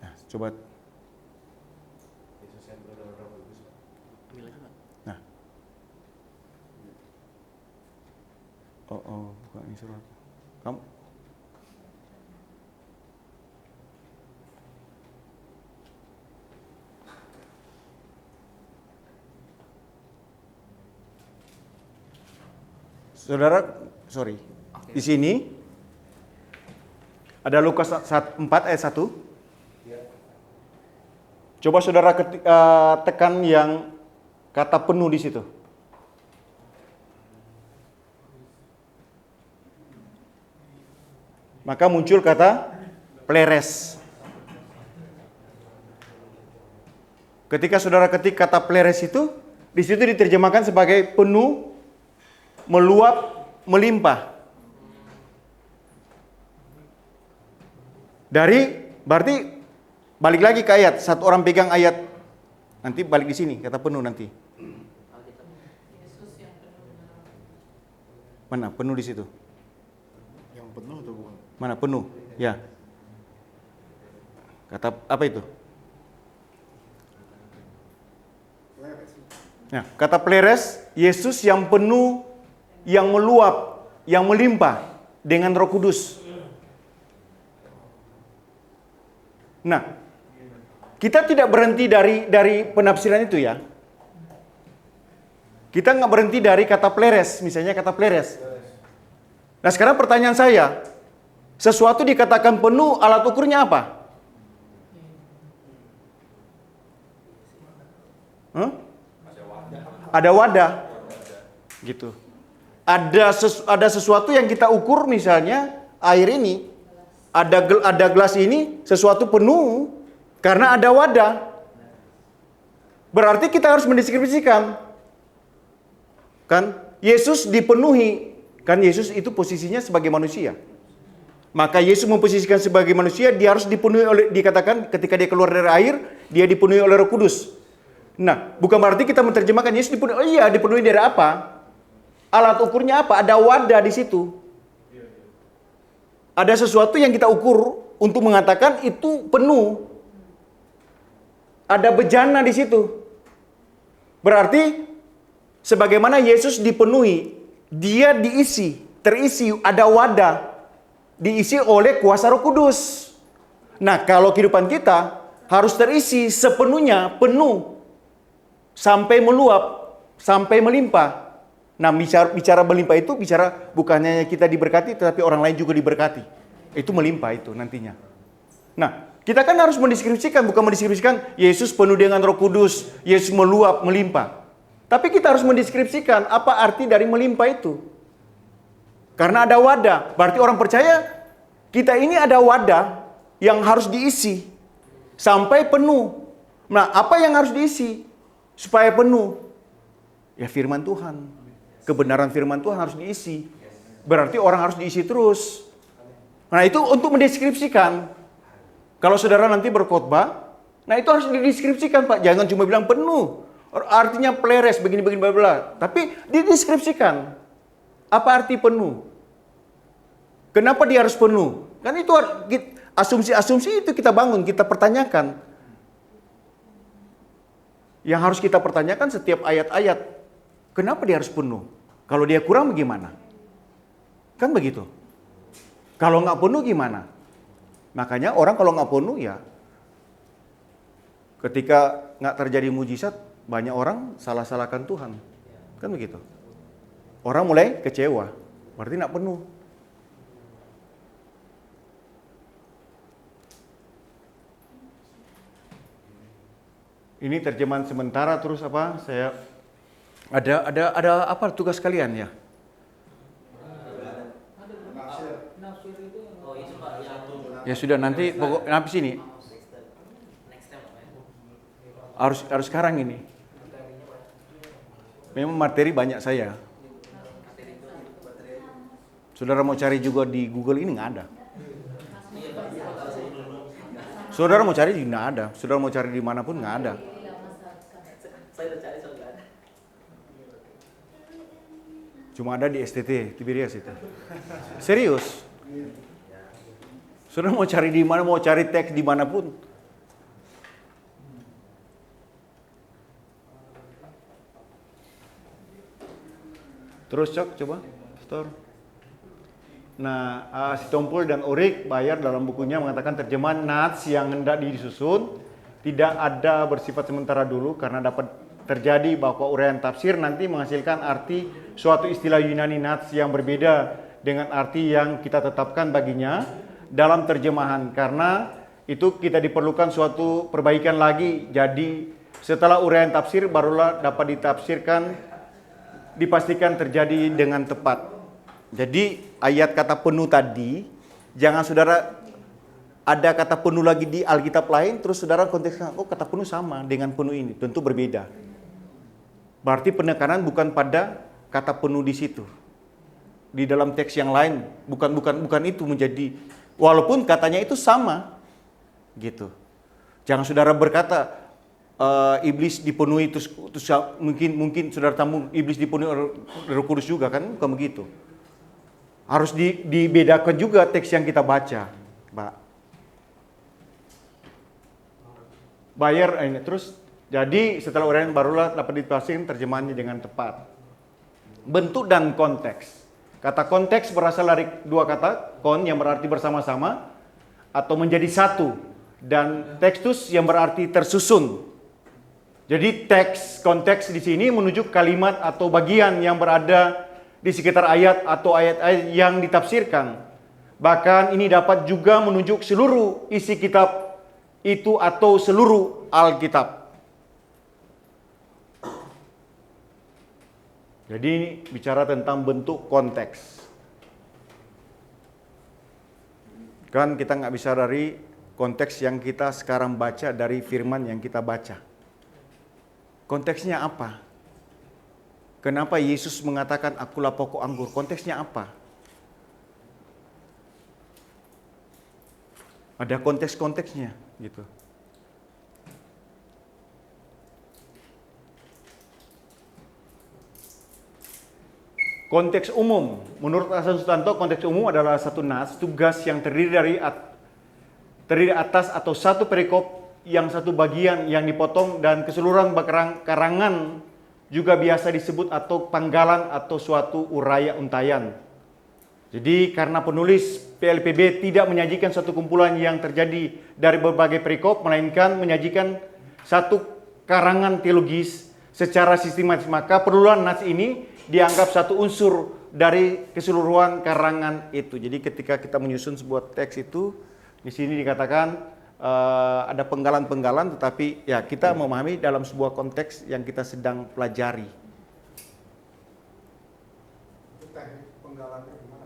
Nah, coba. Nah. Oh, bukan ini surat. Kamu Saudara, sorry. Di sini ada Lukas 4 ayat 1. Coba saudara tekan yang kata penuh di situ. Maka muncul kata pleres. Ketika saudara ketik kata pleres itu, di situ diterjemahkan sebagai penuh, meluap, melimpah. Berarti balik lagi ke ayat, satu orang pegang ayat, nanti balik di sini, kata penuh nanti. Mana penuh di situ? Yang penuh atau bukan? Mana penuh? Ya. Kata apa itu? Nah, kata pleres, Yesus yang penuh, yang meluap, yang melimpah dengan Roh Kudus. Nah, kita tidak berhenti dari penafsiran itu ya. Kita nggak berhenti dari kata pleres, misalnya kata pleres. Nah sekarang pertanyaan saya, sesuatu dikatakan penuh, alat ukurnya apa? Ada wadah, gitu. Ada sesuatu yang kita ukur, misalnya air ini, ada gelas ini, sesuatu penuh karena ada wadah. Berarti kita harus mendeskripsikan, kan? Yesus dipenuhi, kan Yesus itu posisinya sebagai manusia. Maka Yesus memposisikan sebagai manusia, dia harus dipenuhi oleh, dikatakan ketika dia keluar dari air, dia dipenuhi oleh Roh Kudus. Nah, bukan berarti kita menerjemahkan Yesus dipenuhi, oh iya dipenuhi dari apa? Alat ukurnya apa? Ada wadah di situ. Ada sesuatu yang kita ukur untuk mengatakan itu penuh. Ada bejana di situ. Berarti sebagaimana Yesus dipenuhi, dia terisi, ada wadah, diisi oleh kuasa Roh Kudus. Nah, kalau kehidupan kita harus terisi sepenuhnya, penuh, sampai meluap, sampai melimpah. Nah, bicara melimpah itu bicara bukannya kita diberkati, tetapi orang lain juga diberkati. Itu melimpah itu nantinya. Nah, kita kan harus mendeskripsikan, bukan mendeskripsikan Yesus penuh dengan Roh Kudus, Yesus meluap, melimpah. Tapi kita harus mendeskripsikan apa arti dari melimpah itu. Karena ada wadah, berarti orang percaya kita ini ada wadah yang harus diisi sampai penuh. Nah, apa yang harus diisi supaya penuh? Ya firman Tuhan. Kebenaran firman Tuhan harus diisi. Berarti orang harus diisi terus. Nah, itu untuk mendeskripsikan. Kalau saudara nanti berkhotbah, nah itu harus dideskripsikan, Pak. Jangan cuma bilang penuh. Artinya pleres, begini-begini, bla bla. Tapi dideskripsikan. Apa arti penuh? Kenapa dia harus penuh? Kan itu asumsi-asumsi itu kita bangun, kita pertanyakan. Yang harus kita pertanyakan setiap ayat-ayat. Kenapa dia harus penuh? Kalau dia kurang bagaimana? Kan begitu. Kalau nggak penuh gimana? Makanya orang kalau nggak penuh ya, ketika nggak terjadi mujizat, banyak orang salah-salahkan Tuhan. Kan begitu. Orang mulai kecewa, berarti nggak penuh. Ini terjemahan sementara, terus apa? Saya ada apa tugas kalian ya? Ya sudah, nanti pokok habis ini. Harus sekarang ini. Memang materi banyak saya. Saudara mau cari juga di Google ini nggak ada. Saudara mau cari nggak ada. Saudara mau cari dimanapun nggak ada. Cuma ada di STT Tiberias itu. Serius. Saudara mau cari di mana, mau cari teks dimanapun. Terus Cok, coba, Pastor. Nah, si Tompul dan Urik Bayar dalam bukunya mengatakan terjemahan Nats yang hendak disusun tidak ada bersifat sementara dulu karena dapat terjadi bahwa uraian tafsir nanti menghasilkan arti suatu istilah Yunani Nats yang berbeda dengan arti yang kita tetapkan baginya dalam terjemahan. Karena itu kita diperlukan suatu perbaikan lagi. Jadi setelah uraian tafsir barulah dapat dipastikan terjadi dengan tepat. Jadi ayat kata penuh tadi, jangan saudara ada kata penuh lagi di Alkitab lain, terus saudara konteksnya, oh kata penuh sama dengan penuh ini, tentu berbeda. Berarti penekanan bukan pada kata penuh di situ. Di dalam teks yang lain, bukan itu menjadi, walaupun katanya itu sama, gitu. Jangan saudara berkata, iblis dipenuhi terus mungkin saudara tamu iblis dipenuhi Roh Kudus juga, kan bukan begitu. Harus dibedakan juga teks yang kita baca, Pak. Bayar ini terus, jadi setelah uraian barulah dapat dipastikan terjemahannya dengan tepat. Bentuk dan konteks. Kata konteks berasal dari dua kata, kon yang berarti bersama-sama atau menjadi satu, dan tekstus yang berarti tersusun. Jadi konteks di sini menunjuk kalimat atau bagian yang berada di sekitar ayat atau ayat-ayat yang ditafsirkan. Bahkan ini dapat juga menunjuk seluruh isi kitab itu atau seluruh Alkitab. Jadi ini bicara tentang bentuk konteks. Kan kita nggak bisa dari konteks yang kita sekarang baca, dari firman yang kita baca. Konteksnya apa? Kenapa Yesus mengatakan akulah pokok anggur? Konteksnya apa? Ada konteks-konteksnya gitu. Konteks umum. Menurut Hasan Sutanto, konteks umum adalah satu nas, tugas yang terdiri dari atas atau satu perikop yang satu bagian yang dipotong dan keseluruhan karangan juga biasa disebut atau panggalan atau suatu uraya untayan. Jadi karena penulis PLPB tidak menyajikan satu kumpulan yang terjadi dari berbagai perikop, melainkan menyajikan satu karangan teologis secara sistematis, maka perluan nas ini dianggap satu unsur dari keseluruhan karangan itu. Jadi ketika kita menyusun sebuah teks itu, di sini dikatakan ada penggalan-penggalan, tetapi ya kita memahami dalam sebuah konteks yang kita sedang pelajari. Itu teknik penggalannya gimana?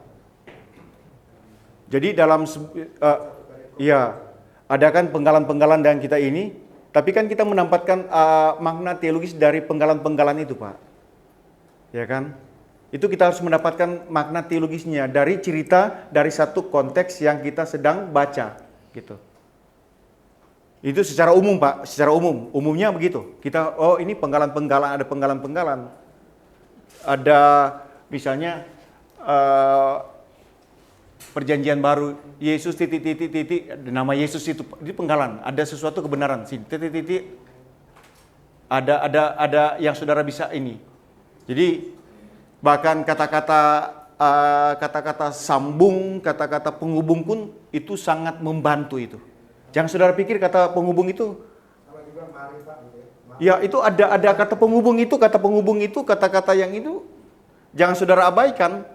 Jadi dalam ya ada kan penggalan-penggalan dengan kita ini, tapi kan kita menempatkan makna teologis dari penggalan-penggalan itu, Pak. Ya kan? Itu kita harus mendapatkan makna teologisnya dari cerita dari satu konteks yang kita sedang baca, gitu. Itu secara umum, Pak, secara umum. Umumnya begitu. Kita ini penggalan-penggalan, ada penggalan-penggalan. Ada misalnya perjanjian baru, Yesus titik, nama Yesus itu penggalan, ada sesuatu kebenaran sini titik, ada yang saudara bisa ini. Jadi bahkan kata-kata sambung, kata-kata penghubung pun itu sangat membantu itu. Jangan saudara pikir kata penghubung itu, Kalau juga marifat gitu ya ya. itu ada kata penghubung itu, kata-kata yang itu jangan saudara abaikan.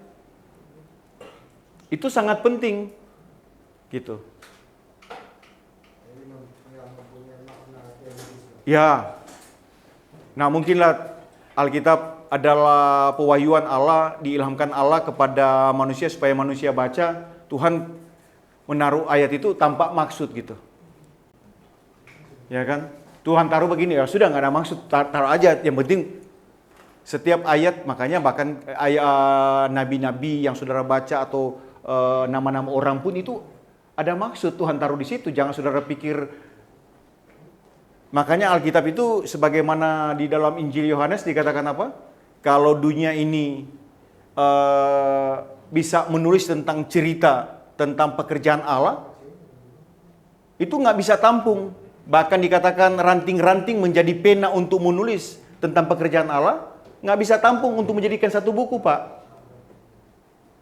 Itu sangat penting, gitu. Jadi yang mempunyai makna teologis. Ya, nah mungkinlah Alkitab adalah pewahyuan Allah, diilhamkan Allah kepada manusia supaya manusia baca. Tuhan menaruh ayat itu tanpa maksud gitu. Ya kan? Tuhan taruh begini, ya sudah nggak ada maksud, taruh aja. Yang penting setiap ayat, makanya bahkan ayat nabi-nabi yang saudara baca atau nama-nama orang pun itu ada maksud Tuhan taruh di situ. Jangan saudara pikir. Makanya Alkitab itu sebagaimana di dalam Injil Yohanes dikatakan apa? Kalau dunia ini bisa menulis tentang cerita tentang pekerjaan Allah, itu nggak bisa tampung. Bahkan dikatakan ranting-ranting menjadi pena untuk menulis tentang pekerjaan Allah, nggak bisa tampung untuk menjadikan satu buku, Pak.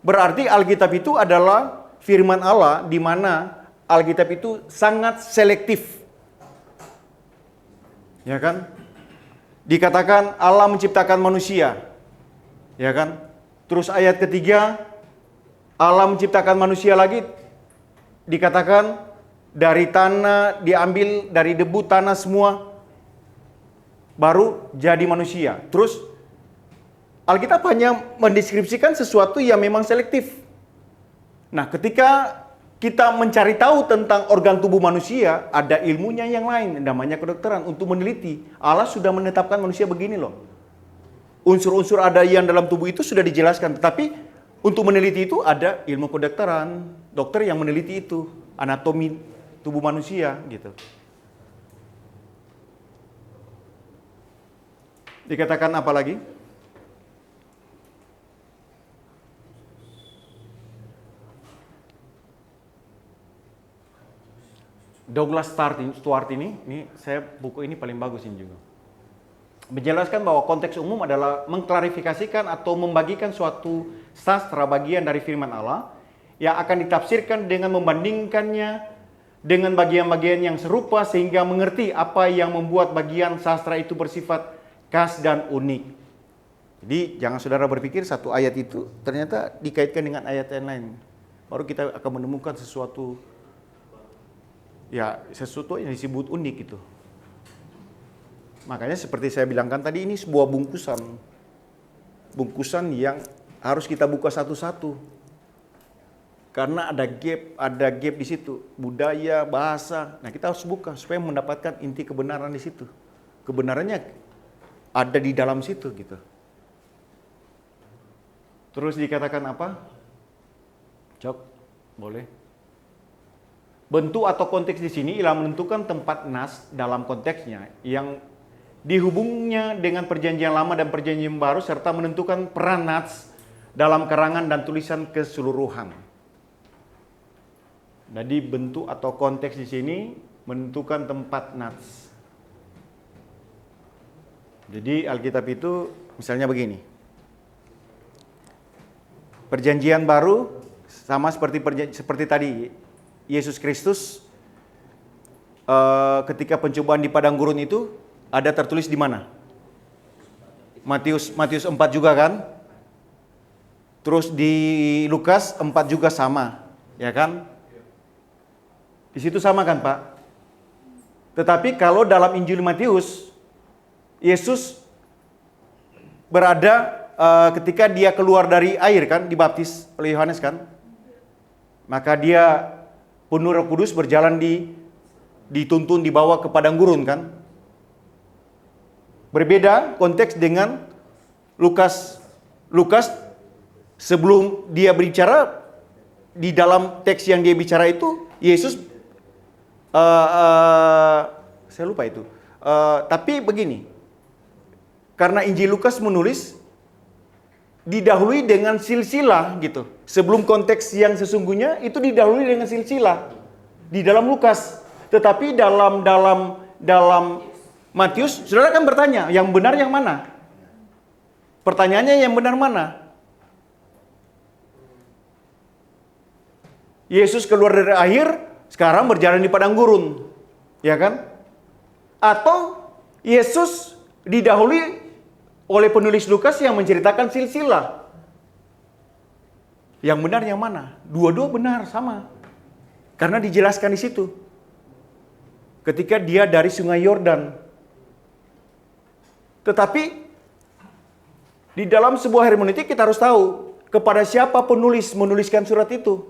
Berarti Alkitab itu adalah firman Allah, di mana Alkitab itu sangat selektif. Ya kan? Dikatakan Allah menciptakan manusia. Ya kan? Terus ayat ketiga, Allah menciptakan manusia lagi, dikatakan dari tanah, diambil dari debu tanah semua, baru jadi manusia. Terus Alkitab hanya mendeskripsikan sesuatu yang memang selektif. Nah, ketika kita mencari tahu tentang organ tubuh manusia, ada ilmunya yang lain, namanya kedokteran, untuk meneliti. Allah sudah menetapkan manusia begini loh. Unsur-unsur ada yang dalam tubuh itu sudah dijelaskan, tetapi untuk meneliti itu ada ilmu kedokteran, dokter yang meneliti itu, anatomi tubuh manusia gitu. Dikatakan apa lagi? Douglas Stuart ini saya buku ini paling bagus ini juga. Menjelaskan bahwa konteks umum adalah mengklarifikasikan atau membagikan suatu sastra bagian dari firman Allah yang akan ditafsirkan dengan membandingkannya dengan bagian-bagian yang serupa sehingga mengerti apa yang membuat bagian sastra itu bersifat khas dan unik. Jadi jangan saudara berpikir satu ayat itu ternyata dikaitkan dengan ayat yang lain. Baru kita akan menemukan sesuatu yang disebut unik itu. Makanya seperti saya bilangkan tadi, ini sebuah bungkusan yang harus kita buka satu-satu. Karena ada gap di situ, budaya, bahasa. Nah, kita harus buka supaya mendapatkan inti kebenaran di situ. Kebenarannya ada di dalam situ gitu. Terus dikatakan apa? Cok, boleh. Bentuk atau konteks di sini ialah menentukan tempat nas dalam konteksnya yang dihubungnya dengan perjanjian lama dan perjanjian baru serta menentukan peran nas dalam karangan dan tulisan keseluruhan. Jadi bentuk atau konteks di sini menentukan tempat nas. Jadi Alkitab itu misalnya begini. Perjanjian baru sama seperti tadi Yesus Kristus ketika pencobaan di padang gurun itu ada tertulis di mana? Matius 4 juga kan? Terus di Lukas 4 juga sama, ya kan? Di situ sama kan, Pak? Tetapi kalau dalam Injil Matius, Yesus berada ketika dia keluar dari air kan, dibaptis oleh Yohanes kan, maka dia penuh Roh Kudus berjalan dituntun dibawa ke padang gurun kan. Berbeda konteks dengan Lukas. Lukas sebelum dia berbicara, di dalam teks yang dia bicara itu Yesus saya lupa itu. Tapi begini, karena Injil Lukas menulis didahului dengan silsilah gitu. Sebelum konteks yang sesungguhnya itu didahului dengan silsilah di dalam Lukas. Tetapi dalam Matius, saudara kan bertanya, yang benar yang mana? Pertanyaannya yang benar mana? Yesus keluar dari air, sekarang berjalan di padang gurun, ya kan? Atau Yesus didahului oleh penulis Lukas yang menceritakan silsilah. Yang benar yang mana? Dua-dua benar, sama. Karena dijelaskan di situ. Ketika dia dari Sungai Yordan. Tetapi di dalam sebuah hermeneutik kita harus tahu kepada siapa penulis menuliskan surat itu.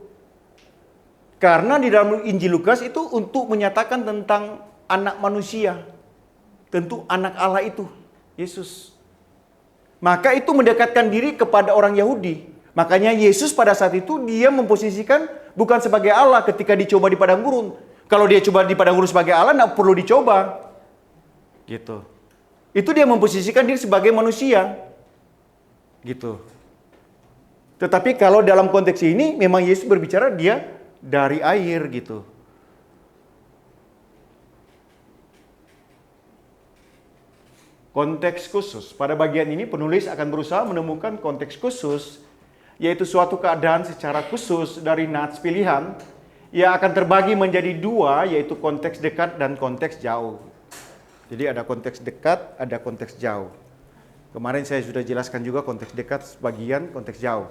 Karena di dalam Injil Lukas itu untuk menyatakan tentang anak manusia. Tentu anak Allah itu, Yesus. Maka itu mendekatkan diri kepada orang Yahudi. Makanya Yesus pada saat itu dia memposisikan bukan sebagai Allah ketika dicoba di padang gurun. Kalau dia coba di padang gurun sebagai Allah, tidak perlu dicoba. Gitu. Itu dia memposisikan diri sebagai manusia. Gitu. Tetapi kalau dalam konteks ini memang Yesus berbicara dia dari air gitu. Konteks khusus. Pada bagian ini penulis akan berusaha menemukan konteks khusus, yaitu suatu keadaan secara khusus dari nats pilihan yang akan terbagi menjadi dua, yaitu konteks dekat dan konteks jauh. Jadi ada konteks dekat, ada konteks jauh. Kemarin saya sudah jelaskan juga konteks dekat sebagian, konteks jauh.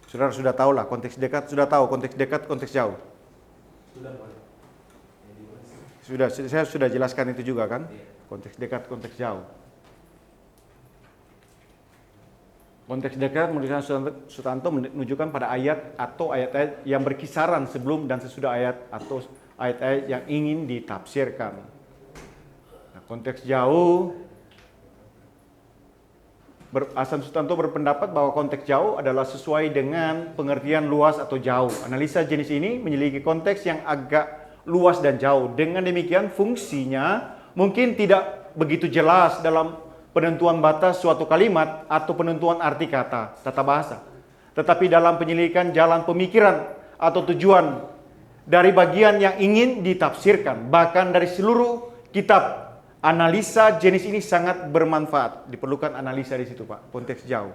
Saudara sudah tahu lah konteks dekat, sudah tahu konteks dekat, konteks jauh. Sudah, saya sudah jelaskan itu juga kan? Konteks dekat, konteks jauh. Konteks dekat menurut Sutanto menunjukkan pada ayat atau ayat-ayat yang berkisaran sebelum dan sesudah ayat atau ayat-ayat yang ingin ditafsirkan. Nah, konteks jauh, Hasan Sutanto berpendapat bahwa konteks jauh adalah sesuai dengan pengertian luas atau jauh. Analisa jenis ini menyelidiki konteks yang agak luas dan jauh. Dengan demikian fungsinya mungkin tidak begitu jelas dalam penentuan batas suatu kalimat atau penentuan arti kata, tata bahasa. Tetapi dalam penyelidikan jalan pemikiran atau tujuan dari bagian yang ingin ditafsirkan, bahkan dari seluruh kitab, analisa jenis ini sangat bermanfaat. Diperlukan analisa di situ, Pak, konteks jauh.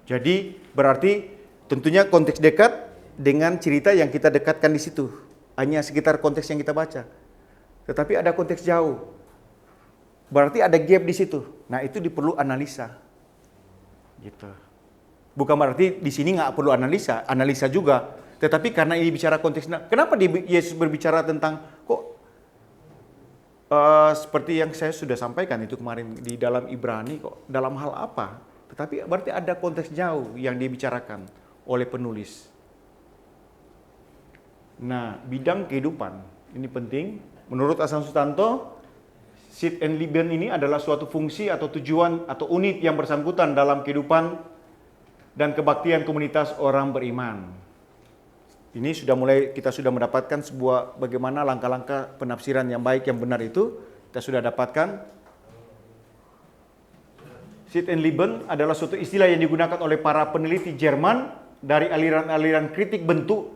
Jadi berarti tentunya konteks dekat dengan cerita yang kita dekatkan di situ. Hanya sekitar konteks yang kita baca. Tetapi ada konteks jauh. Berarti ada gap di situ. Nah, itu diperlu analisa. Gitu. Bukan berarti di sini nggak perlu analisa juga. Tetapi karena ini bicara konteks, kenapa Yesus berbicara tentang seperti yang saya sudah sampaikan itu kemarin di dalam Ibrani kok dalam hal apa? Tetapi berarti ada konteks jauh yang dibicarakan oleh penulis. Nah, bidang kehidupan ini penting. Menurut Hasan Sutanto, Sith and Lieben ini adalah suatu fungsi atau tujuan atau unit yang bersangkutan dalam kehidupan dan kebaktian komunitas orang beriman. Ini kita sudah mendapatkan sebuah bagaimana langkah-langkah penafsiran yang baik yang benar itu kita sudah dapatkan. Sith and Lieben adalah suatu istilah yang digunakan oleh para peneliti Jerman dari aliran-aliran kritik bentuk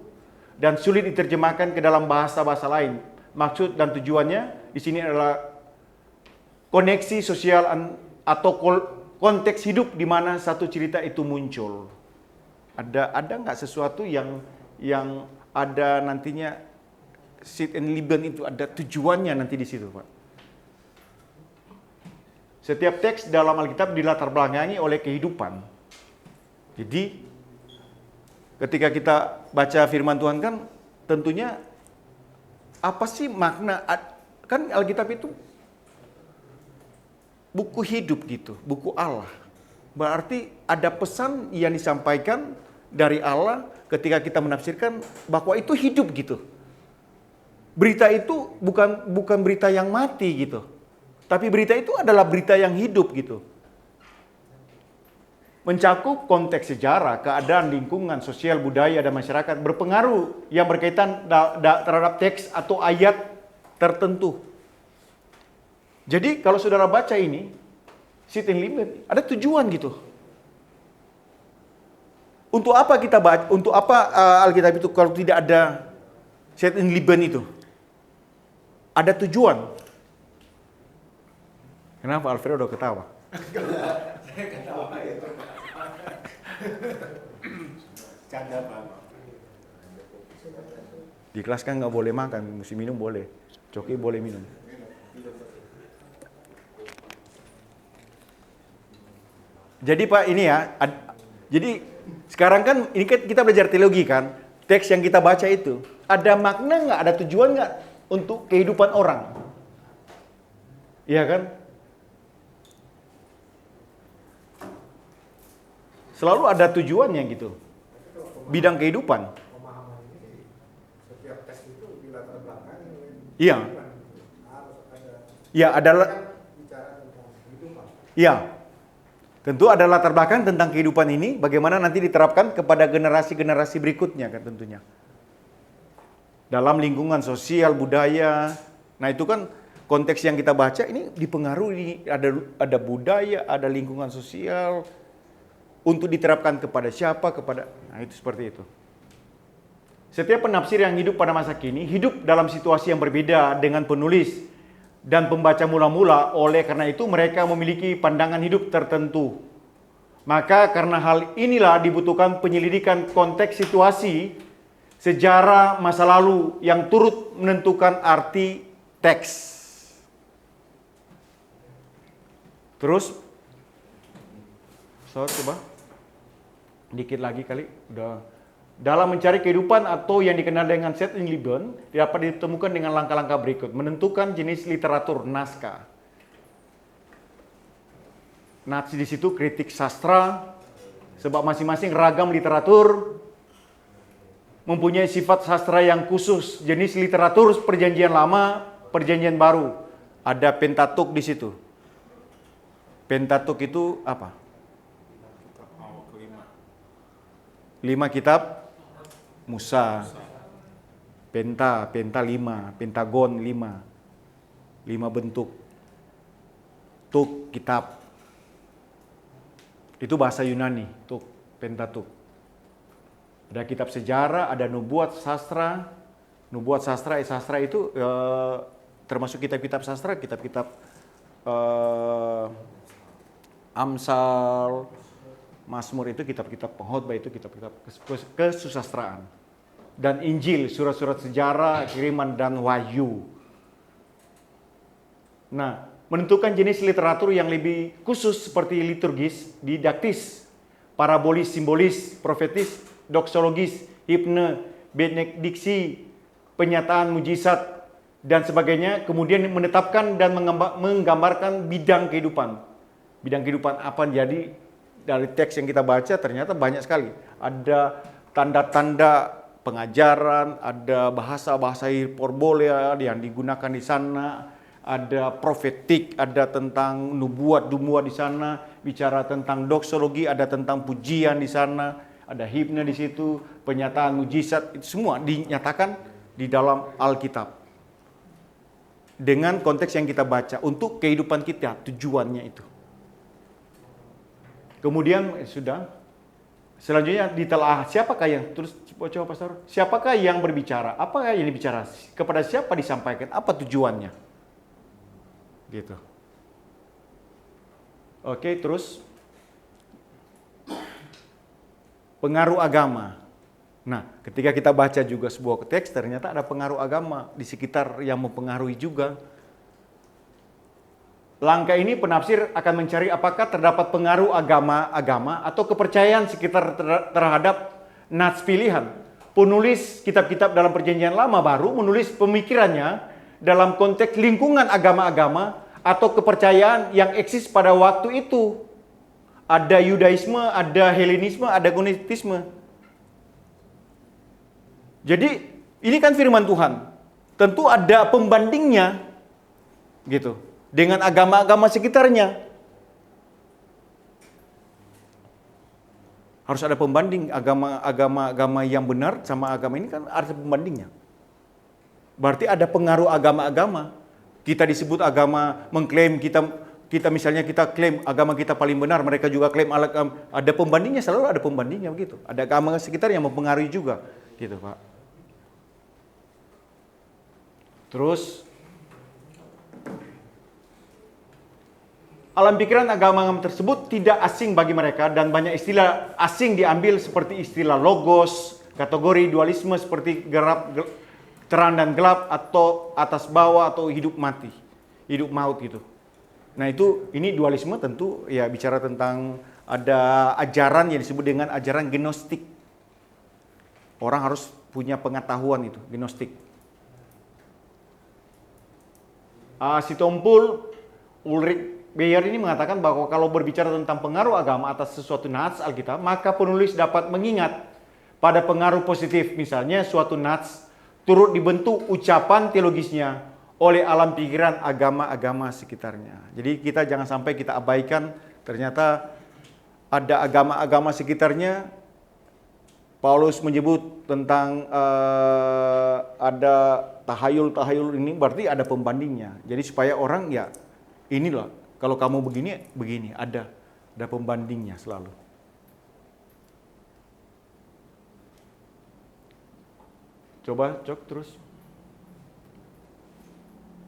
dan sulit diterjemahkan ke dalam bahasa-bahasa lain. Maksud dan tujuannya di sini adalah koneksi sosial atau konteks hidup di mana satu cerita itu muncul. Ada nggak sesuatu yang ada nantinya Sid and Lieben itu ada tujuannya nanti di situ, Pak? Setiap teks dalam Alkitab dilatar belakangi oleh kehidupan. Jadi ketika kita baca firman Tuhan kan tentunya apa sih makna, kan Alkitab itu buku hidup gitu, buku Allah. Berarti ada pesan yang disampaikan dari Allah ketika kita menafsirkan bahwa itu hidup gitu. Berita itu bukan berita yang mati gitu. Tapi berita itu adalah berita yang hidup gitu. Mencakup konteks sejarah, keadaan, lingkungan, sosial, budaya, dan masyarakat berpengaruh yang berkaitan terhadap teks atau ayat tertentu. Jadi kalau saudara baca ini, Sid and Lieben, ada tujuan gitu. Untuk apa kita baca? Untuk apa Alkitab itu kalau tidak ada Sid and Lieben itu? Ada tujuan. Kenapa Alfredo udah ketawa? Saya ketawa itu. Canda, Pak. Di kelas kan nggak boleh makan, mesti minum boleh. Coki boleh minum. Jadi Pak ini ya, jadi sekarang kan ini kita belajar teologi kan, teks yang kita baca itu ada makna nggak, ada tujuan nggak untuk kehidupan orang? Iya kan? Selalu ada tujuannya gitu, bidang kehidupan. Pemahaman ini setiap tes itu dilatar belakangi oleh Iya. harus ada. Ya adalah, Bicara tentang kehidupan. ya. Tentu ada latar belakang tentang kehidupan ini, bagaimana nanti diterapkan kepada generasi-generasi berikutnya kan tentunya. Dalam lingkungan sosial, budaya. Nah itu kan konteks yang kita baca ini dipengaruhi, ada budaya, ada lingkungan sosial, untuk diterapkan kepada siapa, nah itu seperti itu. Setiap penafsir yang hidup pada masa kini, hidup dalam situasi yang berbeda dengan penulis dan pembaca mula-mula, oleh karena itu mereka memiliki pandangan hidup tertentu. Maka karena hal inilah dibutuhkan penyelidikan konteks situasi, sejarah masa lalu yang turut menentukan arti teks. Terus, coba dikit lagi kali, udah. Dalam mencari kehidupan atau yang dikenal dengan Sid and Lieben dapat ditemukan dengan langkah-langkah berikut. Menentukan jenis literatur naskah. Nah, di situ kritik sastra, sebab masing-masing ragam literatur mempunyai sifat sastra yang khusus. Jenis literatur Perjanjian Lama, Perjanjian Baru. Ada Pentateuch di situ. Pentateuch itu apa? 5 kitab Musa, Penta 5, Pentagon 5 bentuk, Tuk kitab, itu bahasa Yunani, Tuk, Pentateuch. Ada kitab sejarah, ada nubuat sastra itu termasuk kitab-kitab sastra, kitab-kitab Amsal, Mazmur itu kitab-kitab pengkhotbah, itu kitab-kitab kesusastraan. Dan Injil, surat-surat sejarah, kiriman dan wahyu. Nah, menentukan jenis literatur yang lebih khusus seperti liturgis, didaktis, parabolis, simbolis, profetis, doksologis, hipne, benediksi, penyataan mujizat, dan sebagainya. Kemudian menetapkan dan menggambarkan bidang kehidupan. Bidang kehidupan apa? Jadi dari teks yang kita baca ternyata banyak sekali. Ada tanda-tanda pengajaran, ada bahasa-bahasa hiperbola yang digunakan di sana, ada profetik, ada tentang nubuat di sana, bicara tentang doksologi, ada tentang pujian di sana, ada himne di situ, penyataan mujizat, itu semua dinyatakan di dalam Alkitab. Dengan konteks yang kita baca untuk kehidupan kita, tujuannya itu. Kemudian sudah, selanjutnya ditelaah siapakah yang, terus coba pastor, siapakah yang berbicara, apakah yang dibicara, kepada siapa disampaikan, apa tujuannya, gitu. Oke, terus pengaruh agama. Nah, ketika kita baca juga sebuah teks, ternyata ada pengaruh agama di sekitar yang mempengaruhi juga. Langkah ini penafsir akan mencari apakah terdapat pengaruh agama atau kepercayaan sekitar terhadap nats pilihan. Penulis kitab-kitab dalam Perjanjian Lama Baru menulis pemikirannya dalam konteks lingkungan agama-agama atau kepercayaan yang eksis pada waktu itu. Ada Yudaisme, ada Helenisme, ada Gnosticisme. Jadi ini kan firman Tuhan. Tentu ada pembandingnya gitu dengan agama-agama sekitarnya. Harus ada pembanding agama yang benar sama agama ini kan ada pembandingnya. Berarti ada pengaruh agama-agama. Kita disebut agama mengklaim kita misalnya kita klaim agama kita paling benar, mereka juga klaim ada pembandingnya, selalu ada pembandingnya begitu. Ada agama sekitar yang mempengaruhi juga, gitu Pak. Terus alam pikiran agama-agama tersebut tidak asing bagi mereka dan banyak istilah asing diambil seperti istilah logos, kategori dualisme seperti terang dan gelap atau atas bawah atau hidup mati, hidup maut gitu. Nah ini dualisme tentu ya bicara tentang ada ajaran yang disebut dengan ajaran gnostik. Orang harus punya pengetahuan itu, gnostik. Si Tompul Ulrich Beyer ini mengatakan bahwa kalau berbicara tentang pengaruh agama atas sesuatu nats Alkitab, maka penulis dapat mengingat pada pengaruh positif. Misalnya suatu nats turut dibentuk ucapan teologisnya oleh alam pikiran agama-agama sekitarnya. Jadi kita jangan sampai kita abaikan ternyata ada agama-agama sekitarnya. Paulus menyebut tentang ada tahayul ini berarti ada pembandingnya. Jadi supaya orang ya inilah kalau kamu begini ada pembandingnya selalu. Coba cok terus.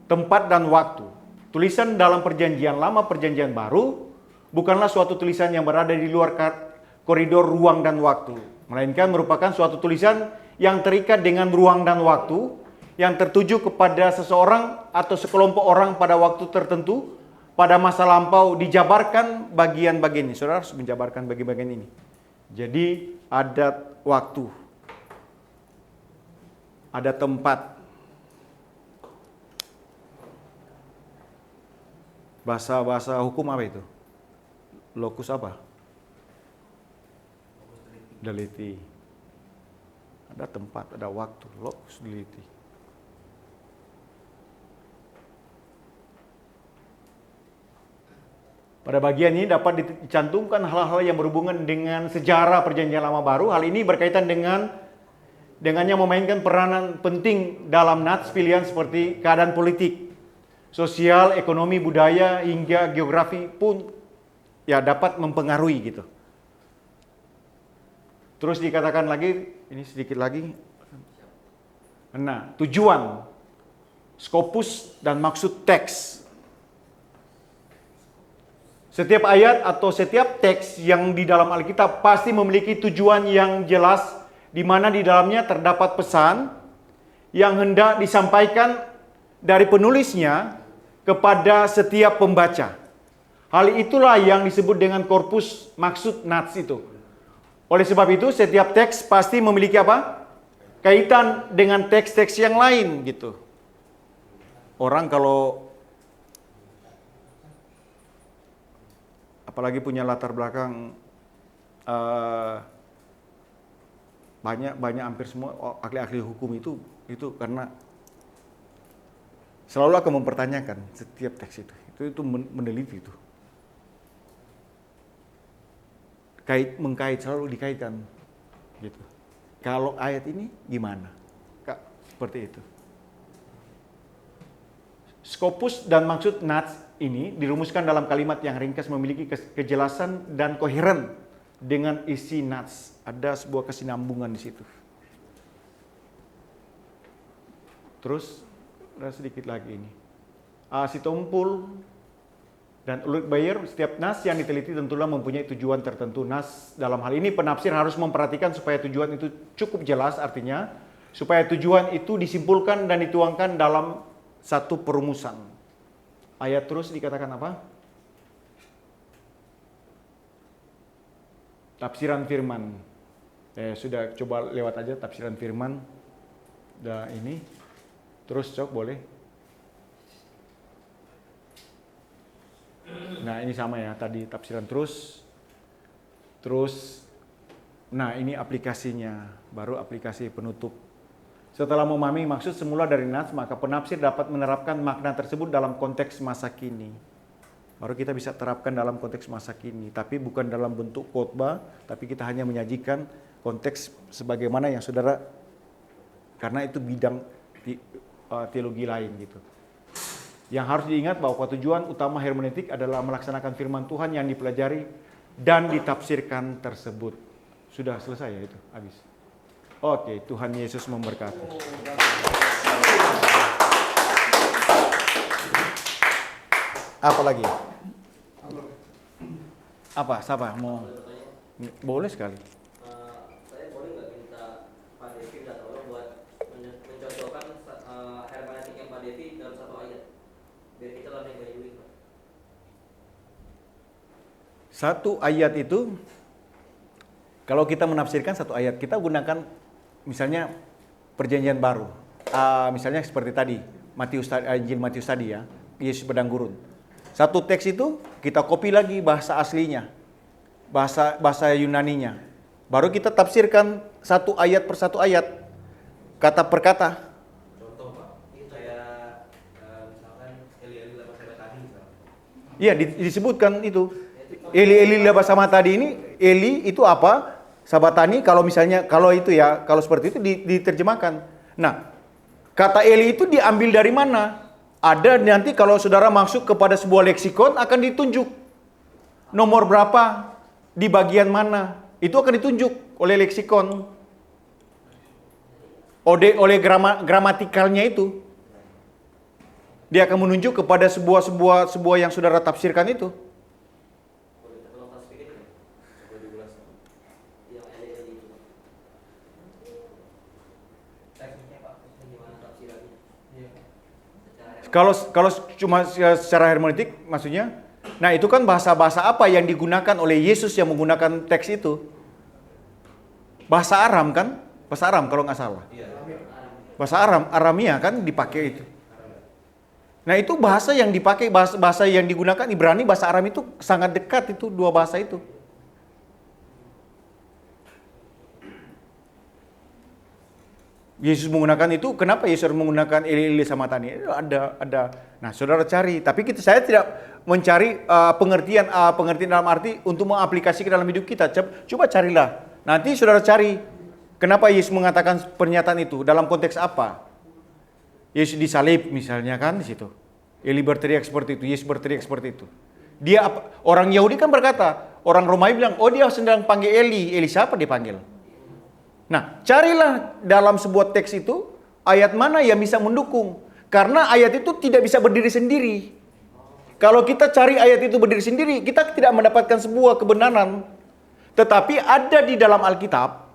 Tempat dan waktu. Tulisan dalam Perjanjian Lama, Perjanjian Baru bukanlah suatu tulisan yang berada di luar koridor ruang dan waktu, melainkan merupakan suatu tulisan yang terikat dengan ruang dan waktu, yang tertuju kepada seseorang atau sekelompok orang pada waktu tertentu, pada masa lampau dijabarkan bagian-bagian ini. Saudara harus menjabarkan bagian-bagian ini. Jadi ada waktu, ada tempat. Bahasa hukum apa itu? Lokus apa? Delicti. Ada tempat, ada waktu, lokus delicti. Pada bagian ini dapat dicantumkan hal-hal yang berhubungan dengan sejarah Perjanjian Lama Baru. Hal ini berkaitan dengannya memainkan peranan penting dalam nats pilihan seperti keadaan politik, sosial, ekonomi, budaya, hingga geografi pun ya dapat mempengaruhi gitu. Terus dikatakan lagi, ini sedikit lagi. Nah, tujuan, skopus dan maksud teks. Setiap ayat atau setiap teks yang di dalam Alkitab pasti memiliki tujuan yang jelas, di mana di dalamnya terdapat pesan yang hendak disampaikan dari penulisnya kepada setiap pembaca. Hal itulah yang disebut dengan korpus maksud nats itu. Oleh sebab itu, setiap teks pasti memiliki apa? Kaitan dengan teks-teks yang lain gitu. Orang kalau apalagi punya latar belakang banyak hampir semua ahli-ahli hukum itu karena selalu akan mempertanyakan setiap teks itu meneliti itu. Mengkait selalu dikaitkan gitu. Kalau ayat ini gimana? Kak, seperti itu. Skopus dan maksud nats ini dirumuskan dalam kalimat yang ringkas memiliki kejelasan dan koheren dengan isi nats. Ada sebuah kesinambungan di situ. Terus ada sedikit lagi ini. Si Tompul Dan Ulrich Beyer, setiap nas yang diteliti tentulah mempunyai tujuan tertentu. Nas dalam hal ini penafsir harus memperhatikan supaya tujuan itu cukup jelas, artinya supaya tujuan itu disimpulkan dan dituangkan dalam satu perumusan. Ayat terus dikatakan apa? Tafsiran firman. Sudah coba lewat aja tafsiran firman. Udah ini. Terus cok boleh. Nah ini sama ya tadi tafsiran terus. Nah ini aplikasinya. Baru aplikasi penutup. Setelah memahami maksud semula dari nas, maka penafsir dapat menerapkan makna tersebut dalam konteks masa kini. Baru kita bisa terapkan dalam konteks masa kini. Tapi bukan dalam bentuk khotbah, tapi kita hanya menyajikan konteks sebagaimana yang saudara, karena itu bidang teologi lain gitu. Yang harus diingat bahwa tujuan utama hermeneutik adalah melaksanakan firman Tuhan yang dipelajari dan ditafsirkan tersebut. Sudah selesai ya itu, habis. Oke, Tuhan Yesus memberkati. Apa lagi? Apa? Siapa mau? Boleh sekali. Saya boleh nggak minta Pak Devi dan tolong buat mencocokkan hermeneutik yang Pak Devi dalam satu ayat, biar kita lebih baik. Satu ayat itu, kalau kita menafsirkan satu ayat, kita gunakan misalnya perjanjian baru. Misalnya seperti tadi, Injil Matius tadi ya, Yesus padang gurun. Satu teks itu kita copy lagi bahasa aslinya, bahasa Yunaninya. Baru kita tafsirkan satu ayat per satu ayat, kata per kata. Contoh Pak, kayak misalkan Eli lama sabatani misalnya. Iya, disebutkan itu. Eli laba sama tadi ini, Eli itu apa? Sabatani kalau misalnya, kalau itu ya, kalau seperti itu diterjemahkan. Nah, kata Eli itu diambil dari mana? Ada nanti kalau saudara masuk kepada sebuah leksikon akan ditunjuk. Nomor berapa, di bagian mana. Itu akan ditunjuk oleh leksikon. Oleh gramatikalnya itu. Dia akan menunjuk kepada sebuah yang saudara tafsirkan itu. Boleh tolong kasih sedikit ya? Boleh diulas. Yang Eli itu. Tekniknya Pak, gimana tafsirannya? Iya. Kalau cuma secara hermeneutik maksudnya, nah itu kan bahasa-bahasa apa yang digunakan oleh Yesus yang menggunakan teks itu? Bahasa Aram kan? Bahasa Aram kalau nggak salah. Iya. Bahasa Aramia kan dipakai itu. Nah itu bahasa yang dipakai, bahasa yang digunakan Ibrani, bahasa Aram itu sangat dekat itu, dua bahasa itu. Yesus menggunakan itu, kenapa Yesus menggunakan Eli sama Tani? Ada. Nah, saudara cari, tapi saya tidak mencari pengertian dalam arti untuk mengaplikasikan dalam hidup kita. Coba carilah. Nanti saudara cari, kenapa Yesus mengatakan pernyataan itu, dalam konteks apa? Yesus disalib misalnya kan di situ. Eli berteriak seperti itu, Yesus berteriak seperti itu. Orang Yahudi kan berkata, orang Romawi bilang, oh dia sedang panggil Eli. Eli siapa dipanggil? Nah, carilah dalam sebuah teks itu ayat mana yang bisa mendukung. Karena ayat itu tidak bisa berdiri sendiri. Kalau kita cari ayat itu berdiri sendiri, kita tidak mendapatkan sebuah kebenaran. Tetapi ada di dalam Alkitab,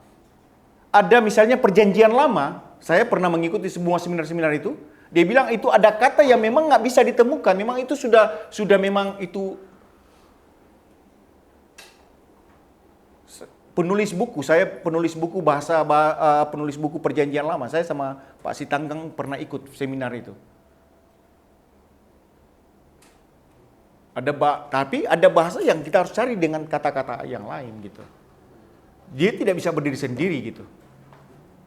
ada misalnya perjanjian lama, saya pernah mengikuti semua seminar-seminar itu, dia bilang itu ada kata yang memang nggak bisa ditemukan, memang itu sudah memang itu. Penulis buku, saya penulis buku penulis buku perjanjian lama. Saya sama Pak Sitanggang pernah ikut seminar itu. Tapi ada bahasa yang kita harus cari dengan kata-kata yang lain gitu. Dia tidak bisa berdiri sendiri gitu.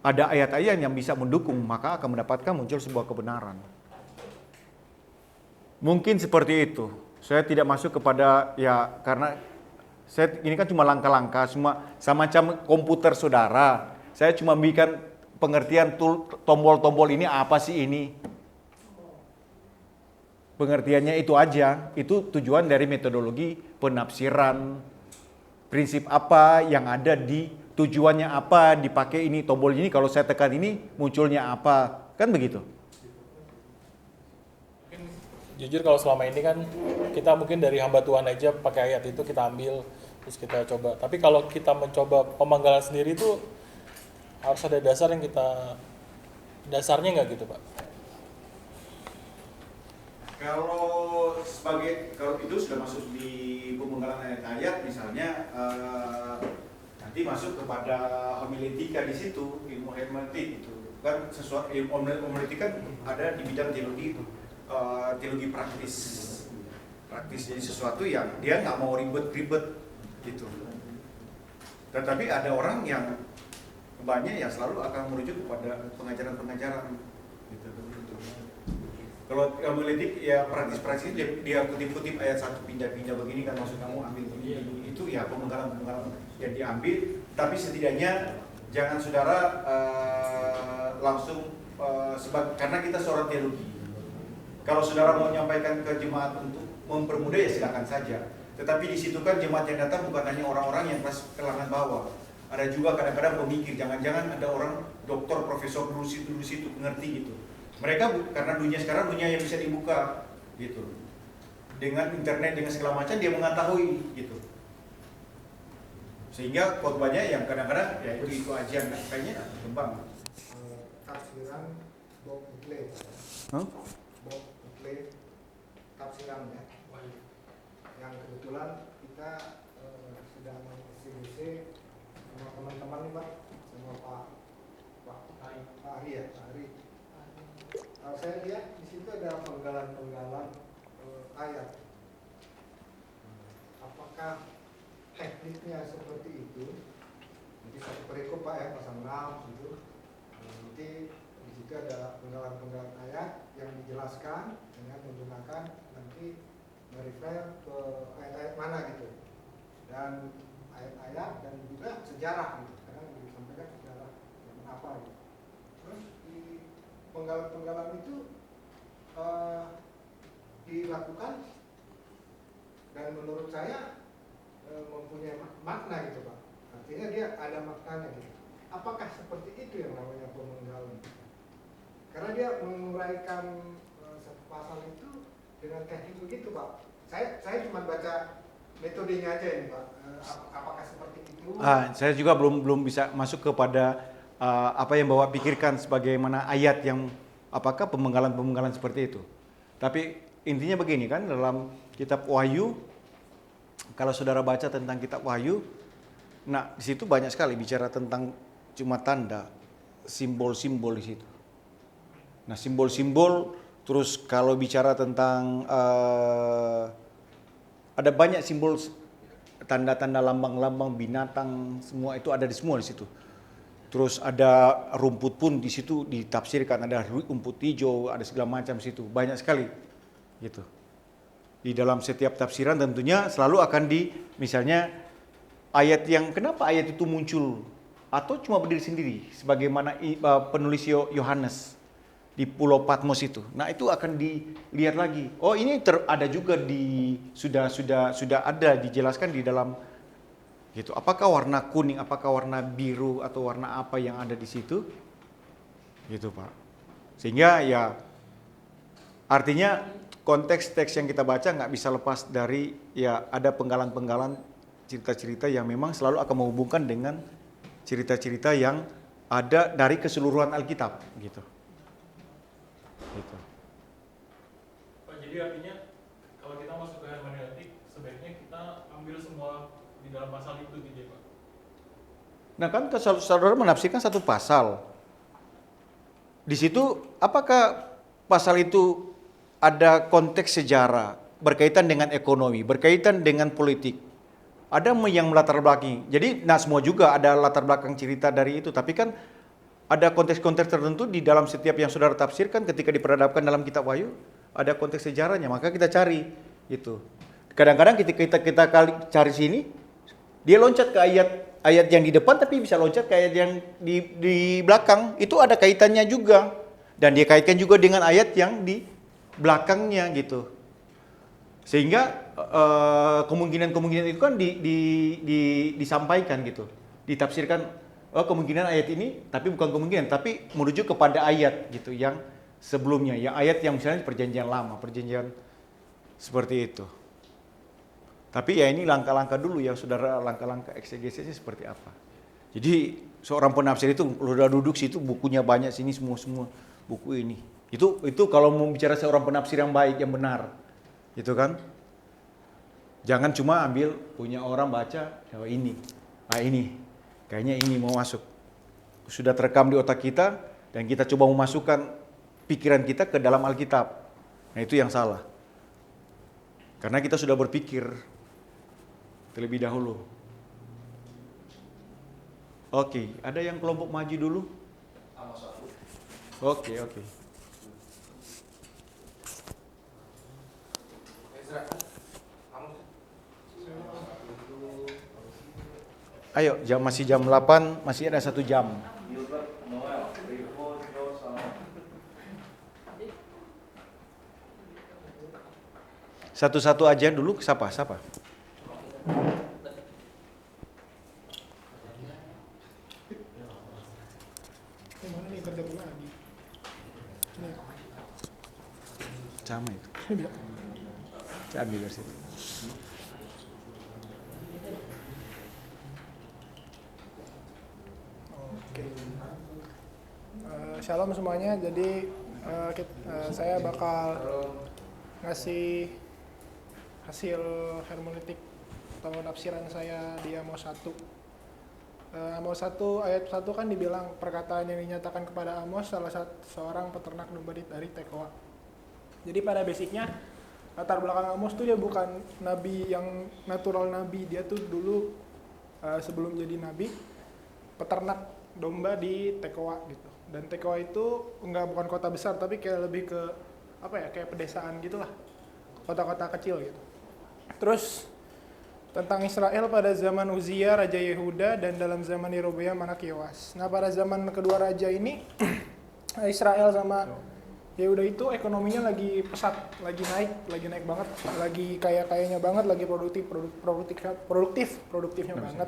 Ada ayat-ayat yang bisa mendukung, maka akan mendapatkan muncul sebuah kebenaran. Mungkin seperti itu. Saya tidak masuk kepada karena ini kan cuma langkah-langkah, sama macam komputer saudara. Saya cuma berikan pengertian tombol-tombol ini apa sih ini. Pengertiannya itu aja. Itu tujuan dari metodologi penafsiran. Prinsip apa yang ada di tujuannya apa dipakai ini tombol ini. Kalau saya tekan ini munculnya apa. Kan begitu. Mungkin Jujur kalau selama ini kan kita mungkin dari hamba Tuhan aja pakai ayat itu kita ambil terus kita coba. Tapi kalau kita mencoba pemanggalan sendiri itu harus ada dasar yang kita dasarnya nggak gitu Pak? Kalau itu sudah masuk di pemenggalan ayat-ayat misalnya nanti masuk kepada homiletika di situ, ilmu hermeneutik itu kan sesuatu ilmu homiletik kan ada di bidang teologi teologi praktis jadi sesuatu yang dia nggak mau ribet gitu. Tetapi ada orang yang banyak yang selalu akan merujuk kepada pengajaran gitu. Kalau homiletik ya praktis dia kutip ayat satu pindah-pindah begini kan maksud kamu ambil begini itu ya pemenggalan yang diambil, tapi setidaknya jangan saudara langsung karena kita seorang teologi. Kalau saudara mau menyampaikan ke jemaat untuk mempermudah ya silakan saja. Tetapi di situ kan jemaat yang datang bukan hanya orang-orang yang kelas kalangan bawah. Ada juga kadang-kadang pemikir, jangan-jangan ada orang doktor, profesor dulu situ pengerti gitu. Mereka karena dunia sekarang dunia yang bisa dibuka gitu. Dengan internet dengan segala macam dia mengetahui gitu. Sehingga khotbahnya yang kadang-kadang ya itu aja kayaknya kembang. Tafsiran Bob Bukley. Bob Bukley tafsiran ya. Yang kebetulan kita sedang mengisi sama teman-teman nih Pak, sama Pak Ari ya, Pak Ari. Kalau saya lihat di situ ada penggalan ayat. Apakah tekniknya seperti itu? Jadi satu perikop Pak ya, pasal 6 gitu. Nanti di situ ada penggalan ayat yang dijelaskan dengan menggunakan nanti merefer ke ayat-ayat mana gitu. Dan ayat-ayat dan juga sejarah gitu. Karena yang disampaikan sejarah zaman apa gitu. Terus di penggalan itu dilakukan dan menurut saya mempunyai makna gitu Pak. Artinya dia ada maknanya gitu. Apakah seperti itu yang namanya pemenggalan? Karena dia menguraikan satu pasal itu dengan teknik begitu Pak. Saya cuma baca metodenya aja ini Pak. Apakah seperti itu? Saya juga belum bisa masuk kepada apa yang Bapak pikirkan sebagaimana ayat yang apakah pemenggalan seperti itu. Tapi intinya begini kan dalam kitab Wahyu, kalau saudara baca tentang kitab Wahyu, nah di situ banyak sekali bicara tentang cuma tanda, simbol-simbol di situ. Nah simbol-simbol, terus kalau bicara tentang ada banyak simbol, tanda-tanda lambang-lambang binatang, semua itu ada di semua di situ. Terus ada rumput pun di situ ditafsirkan, ada rumput hijau, ada segala macam situ, banyak sekali gitu. Di dalam setiap tafsiran tentunya selalu akan misalnya ayat yang kenapa ayat itu muncul atau cuma berdiri sendiri sebagaimana penulis Yohanes di Pulau Patmos itu. Nah, itu akan dilihat lagi. Oh, ini ada juga sudah ada dijelaskan di dalam gitu. Apakah warna kuning, apakah warna biru atau warna apa yang ada di situ? Gitu, Pak. Sehingga ya artinya konteks teks yang kita baca nggak bisa lepas dari ya ada penggalan-penggalan cerita-cerita yang memang selalu akan menghubungkan dengan cerita-cerita yang ada dari keseluruhan Alkitab gitu. Gitu. Pak, jadi artinya kalau kita masuk ke hermeneutik sebaiknya kita ambil semua di dalam pasal itu gitu ya Pak? Nah kan saudara menafsirkan satu pasal. Di situ apakah pasal itu ada konteks sejarah, berkaitan dengan ekonomi, berkaitan dengan politik. Ada yang melatar belakangi. Jadi nah semua juga ada latar belakang cerita dari itu, tapi kan ada konteks-konteks tertentu di dalam setiap yang saudara tafsirkan ketika diperhadapkan dalam kitab Wahyu, ada konteks sejarahnya, maka kita cari itu. Kadang-kadang kita cari sini, dia loncat ke ayat yang di depan tapi bisa loncat ke ayat yang di belakang, itu ada kaitannya juga. Dan dia kaitkan juga dengan ayat yang di belakangnya gitu. Sehingga kemungkinan-kemungkinan itu kan disampaikan gitu. Ditafsirkan kemungkinan ayat ini, tapi bukan kemungkinan, tapi merujuk kepada ayat gitu yang sebelumnya, yang ayat yang misalnya perjanjian lama, perjanjian Seperti itu. Tapi ya ini langkah-langkah dulu ya saudara, langkah-langkah eksegesinya seperti apa. Jadi seorang penafsir itu udah duduk situ bukunya banyak sini semua buku ini. Itu kalau mau bicara seorang penafsir yang baik, yang benar. Gitu kan? Jangan cuma ambil punya orang baca, oh ini. Nah ini. Kayaknya ini mau masuk. Sudah terekam di otak kita dan kita coba memasukkan pikiran kita ke dalam Alkitab. Nah itu yang salah. Karena kita sudah berpikir terlebih dahulu. Oke, ada yang kelompok maju dulu? Oke. Ayo, masih jam 8, masih ada 1 jam. Satu-satu aja dulu, siapa? Sama itu. Saya ambil dari situ. Oke. Shalom semuanya. Jadi saya bakal ngasih hasil hermeneutik atau penafsiran saya di Amos 1. Amos 1 ayat 1 kan dibilang perkataan yang dinyatakan kepada Amos salah seorang peternak domba dari Tekoa. Jadi pada basicnya latar belakang Amos tuh dia bukan nabi yang natural nabi, dia tuh dulu sebelum jadi nabi peternak domba di Tekoa gitu. Dan Tekoa itu bukan kota besar tapi kayak lebih ke kayak pedesaan gitulah, kota-kota kecil gitu. Terus tentang Israel pada zaman Uzia raja Yehuda dan dalam zaman Yerobeam anak Yoas. Nah pada zaman kedua raja ini Israel sama Yehuda itu ekonominya lagi pesat, lagi naik banget, lagi kayaknya banget, lagi produktifnya banget.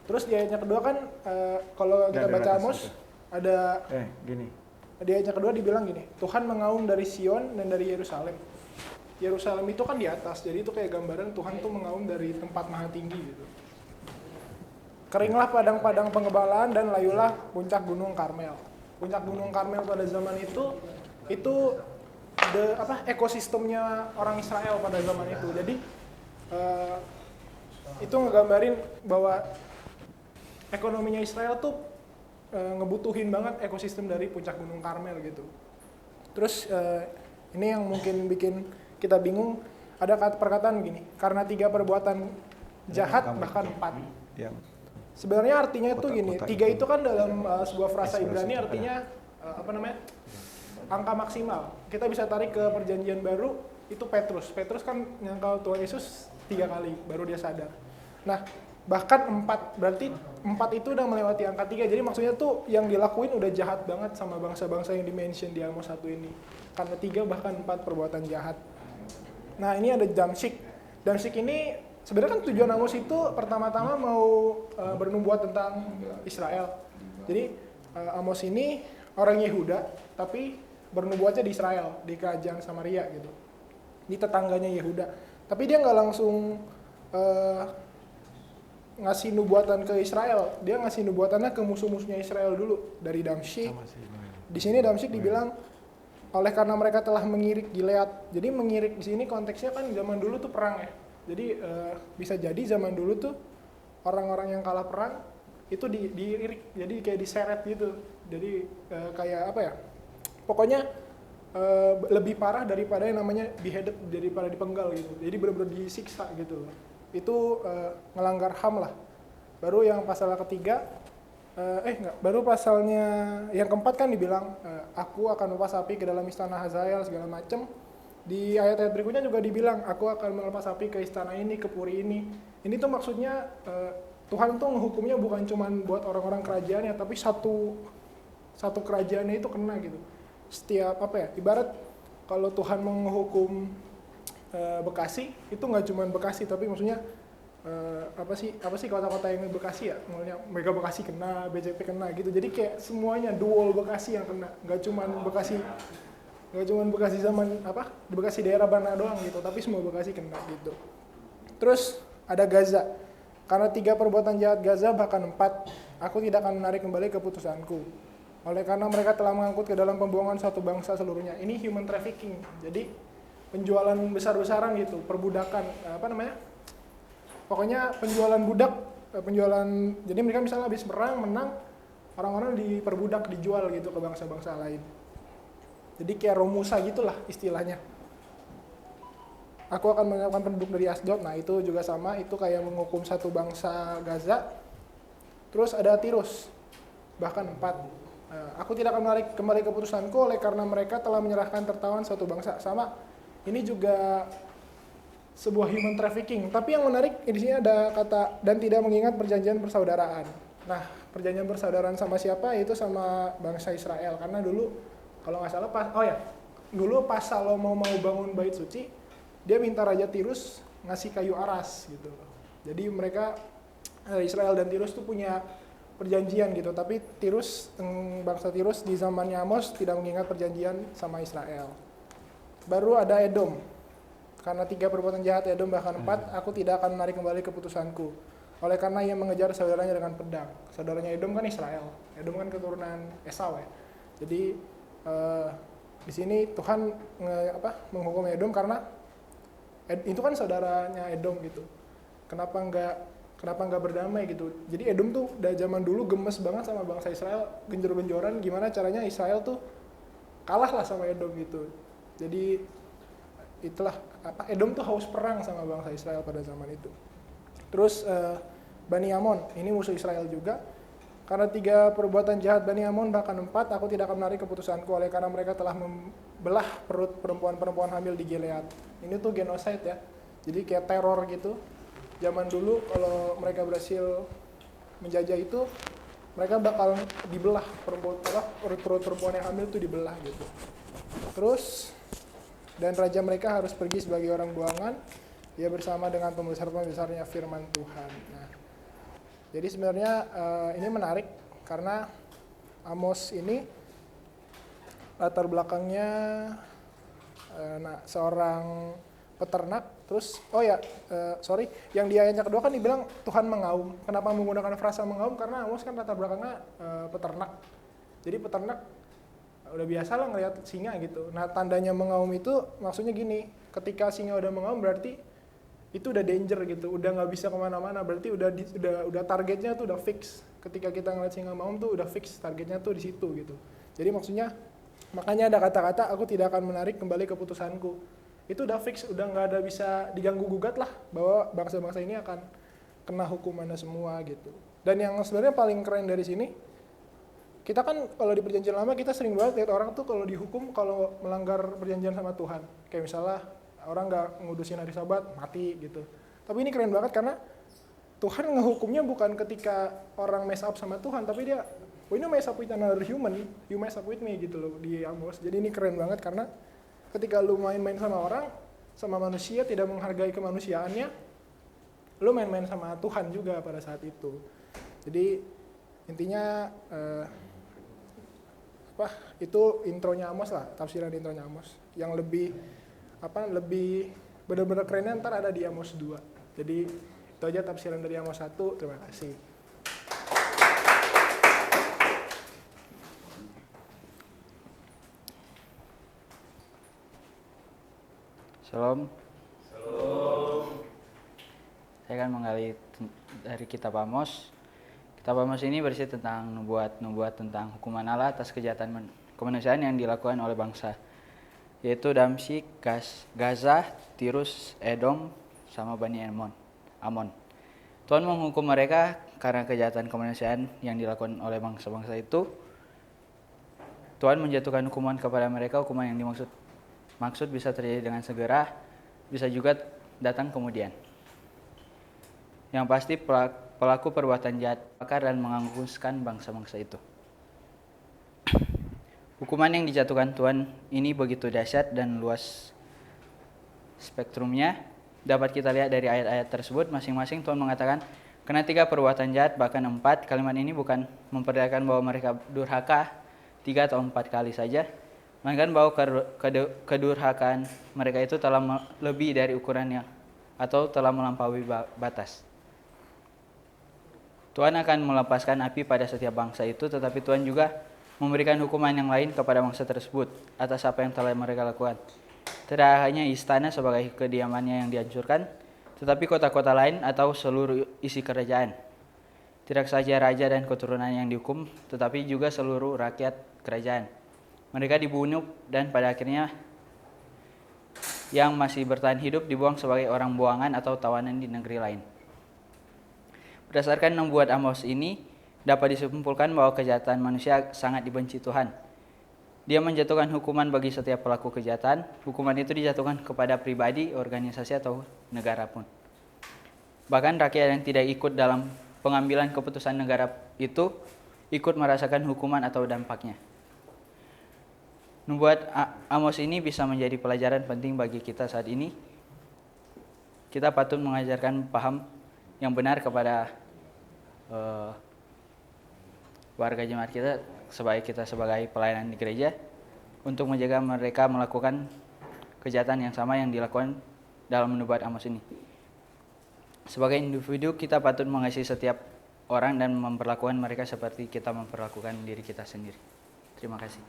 Terus di ayatnya kedua kan kalau kita baca Amos ada di ayatnya kedua dibilang gini, Tuhan mengaum dari Sion dan dari Yerusalem. Yerusalem itu kan di atas, jadi itu kayak gambaran Tuhan tuh mengaum dari tempat maha tinggi gitu. Keringlah padang-padang pengembalaan dan layulah puncak gunung Karmel. Puncak gunung Karmel pada zaman itu ekosistemnya orang Israel pada zaman itu. Jadi itu ngegambarin bahwa ekonominya Israel tuh ngebutuhin banget ekosistem dari puncak gunung Karmel gitu. Terus ini yang mungkin bikin kita bingung, ada perkataan begini, karena 3 perbuatan jahat bahkan 4. Ya. Sebenarnya artinya itu gini, 3 itu kan dalam sebuah frasa Ibrani artinya angka maksimal. Kita bisa tarik ke perjanjian baru, itu Petrus. Petrus kan nyangkal Tuhan Yesus 3 kali, baru dia sadar. Nah, bahkan 4, berarti 4 itu udah melewati angka 3. Jadi maksudnya tuh yang dilakuin udah jahat banget sama bangsa-bangsa yang dimention di Amos 1 ini. Karena 3 bahkan 4 perbuatan jahat. Nah ini ada Damsyik. Damsyik ini sebenarnya kan tujuan Amos itu pertama-tama mau bernubuat tentang Israel. Jadi Amos ini orang Yehuda, tapi bernubuatnya di Israel, di kerajaan Samaria gitu. Di tetangganya Yehuda. Tapi dia nggak langsung ngasih nubuatan ke Israel. Dia ngasih nubuatannya ke musuh-musuhnya Israel dulu, dari Damsyik. Di sini Damsyik dibilang oleh karena mereka telah mengirik Gilead. Jadi mengirik di sini konteksnya kan zaman dulu tuh perang ya. Jadi bisa jadi zaman dulu tuh orang-orang yang kalah perang itu diirik, jadi kayak diseret gitu. Jadi kayak apa ya? Pokoknya lebih parah daripada yang namanya beheaded, daripada dipenggal gitu. Jadi benar-benar disiksa gitu. Itu ngelanggar HAM lah. Baru yang pasal ketiga baru pasalnya yang keempat kan dibilang aku akan melepas api ke dalam istana Hazael segala macem. Di ayat-ayat berikutnya juga dibilang aku akan melepas api ke istana ini, ke puri ini. Ini tuh maksudnya Tuhan tuh menghukumnya bukan cuma buat orang-orang kerajaannya, tapi satu kerajaannya itu kena gitu. Setiap ibarat kalau Tuhan menghukum Bekasi itu nggak cuma Bekasi, tapi maksudnya apa sih kota-kota yang Bekasi ya, maksudnya Mega Bekasi kena, BCP kena gitu. Jadi kayak semuanya dual Bekasi yang kena, nggak cuma Bekasi Gak cuma Bekasi zaman di Bekasi daerah Bana doang gitu, tapi semua Bekasi kena gitu. Terus ada Gaza. Karena 3 perbuatan jahat Gaza, bahkan 4, aku tidak akan menarik kembali keputusanku. Oleh karena mereka telah mengangkut ke dalam pembuangan suatu bangsa seluruhnya. Ini human trafficking. Jadi penjualan besar-besaran gitu, perbudakan, pokoknya penjualan budak, jadi mereka misalnya habis menang, orang-orang diperbudak, dijual gitu ke bangsa-bangsa lain. Jadi kayak Romusa gitulah istilahnya. Aku akan menyiapkan penduduk dari Asdod. Nah itu juga sama, itu kayak menghukum satu bangsa Gaza. Terus ada Tirus, bahkan 4. Aku tidak akan menarik kembali keputusanku oleh karena mereka telah menyerahkan tertawan suatu bangsa. Sama, ini juga sebuah human trafficking. Tapi yang menarik di sini ada kata dan tidak mengingat perjanjian persaudaraan. Nah, perjanjian persaudaraan sama siapa? Itu sama bangsa Israel. Karena dulu kalau nggak salah dulu pas Salomo mau bangun bait suci, dia minta Raja Tirus ngasih kayu aras gitu. Jadi mereka Israel dan Tirus tuh punya perjanjian gitu, tapi bangsa Tirus di zamannya Amos tidak mengingat perjanjian sama Israel. Baru ada Edom. Karena 3 perbuatan jahat Edom bahkan 4, aku tidak akan menarik kembali keputusanku. Oleh karena ia mengejar saudaranya dengan pedang. Saudaranya Edom kan Israel. Edom kan keturunan Esau ya. Jadi di sini Tuhan menghukum Edom karena itu kan saudaranya Edom gitu. Kenapa nggak berdamai gitu? Jadi Edom tuh dari zaman dulu gemes banget sama bangsa Israel, genjor-genjoran gimana caranya Israel tuh kalah lah sama Edom gitu. Jadi itulah Edom tuh haus perang sama bangsa Israel pada zaman itu. Terus Bani Amon, ini musuh Israel juga. Karena 3 perbuatan jahat Bani Amon bahkan 4, aku tidak akan menarik keputusanku oleh karena mereka telah membelah perut perempuan-perempuan hamil di Gilead. Ini tuh genocide ya. Jadi kayak teror gitu. Zaman dulu kalau mereka berhasil menjajah itu, mereka bakal dibelah perut perempuan yang hamil tuh dibelah gitu. Terus dan raja mereka harus pergi sebagai orang buangan, ia bersama dengan pembesar-pembesarnya firman Tuhan. Nah, jadi sebenarnya ini menarik karena Amos ini latar belakangnya seorang peternak. Terus yang di ayat yang kedua kan dibilang Tuhan mengaum. Kenapa menggunakan frasa mengaum? Karena Amos kan latar belakangnya peternak. Jadi peternak udah biasa lah ngelihat singa gitu. Nah tandanya mengaum itu maksudnya gini, ketika singa udah mengaum berarti itu udah danger gitu, udah nggak bisa kemana-mana, berarti udah targetnya tuh udah fix. Ketika kita ngeliat singa maum tuh udah fix targetnya tuh di situ gitu. Jadi maksudnya makanya ada kata-kata aku tidak akan menarik kembali keputusanku. Itu udah fix, udah nggak ada bisa diganggu gugat lah bahwa bangsa-bangsa ini akan kena hukumannya semua gitu. Dan yang sebenarnya paling keren dari sini, kita kan kalau di perjanjian lama kita sering banget lihat orang tuh kalau dihukum kalau melanggar perjanjian sama Tuhan. Kayak misalnya orang nggak ngudusin hari Sabat, mati gitu. Tapi ini keren banget karena Tuhan ngehukumnya bukan ketika orang mess up sama Tuhan, tapi dia, ini mess up with another human, you mess up with me gitu loh di Amos. Jadi ini keren banget karena ketika lu main-main sama orang, sama manusia, tidak menghargai kemanusiaannya, lu main-main sama Tuhan juga pada saat itu. Jadi intinya itu intronya Amos lah, tafsiran intronya Amos. Yang lebih benar-benar kerennya ntar ada di Amos 2. Jadi itu aja tafsiran dari Amos 1. Terima kasih. Shalom. Saya akan menggali dari kitab Amos. Kitab Amos ini berisi tentang nubuat tentang hukuman Allah atas kejahatan kemanusiaan yang dilakukan oleh bangsa, yaitu Damsyik, Gaza, Tirus, Edom, sama Bani Amon. Tuhan menghukum mereka karena kejahatan kemanusiaan yang dilakukan oleh bangsa-bangsa itu. Tuhan menjatuhkan hukuman kepada mereka, hukuman yang maksud bisa terjadi dengan segera, bisa juga datang kemudian. Yang pasti pelaku perbuatan jahat bakar dan menghanguskan bangsa-bangsa itu. Hukuman yang dijatuhkan Tuhan ini begitu dahsyat dan luas spektrumnya. Dapat kita lihat dari ayat-ayat tersebut, masing-masing Tuhan mengatakan, kena 3 perbuatan jahat, bahkan 4. Kalimat ini bukan memperlihatkan bahwa mereka durhaka 3 atau 4 kali saja, melainkan bahwa kedurhakaan mereka itu telah lebih dari ukurannya atau telah melampaui batas. Tuhan akan melepaskan api pada setiap bangsa itu, tetapi Tuhan juga memberikan hukuman yang lain kepada bangsa tersebut atas apa yang telah mereka lakukan. Tidak hanya istana sebagai kediamannya yang dihancurkan, tetapi kota-kota lain atau seluruh isi kerajaan. Tidak saja raja dan keturunan yang dihukum, tetapi juga seluruh rakyat kerajaan. Mereka dibunuh dan pada akhirnya yang masih bertahan hidup dibuang sebagai orang buangan atau tawanan di negeri lain. Berdasarkan nubuat Amos ini, dapat disimpulkan bahwa kejahatan manusia sangat dibenci Tuhan. Dia menjatuhkan hukuman bagi setiap pelaku kejahatan. Hukuman itu dijatuhkan kepada pribadi, organisasi, atau negara pun. Bahkan rakyat yang tidak ikut dalam pengambilan keputusan negara itu ikut merasakan hukuman atau dampaknya. Nubuat Amos ini bisa menjadi pelajaran penting bagi kita saat ini. Kita patut mengajarkan paham yang benar kepada warga jemaat kita sebagai pelayanan di gereja untuk menjaga mereka melakukan kejahatan yang sama yang dilakukan dalam nubuat Amos ini. Sebagai individu kita patut mengasihi setiap orang dan memperlakukan mereka seperti kita memperlakukan diri kita sendiri. Terima kasih.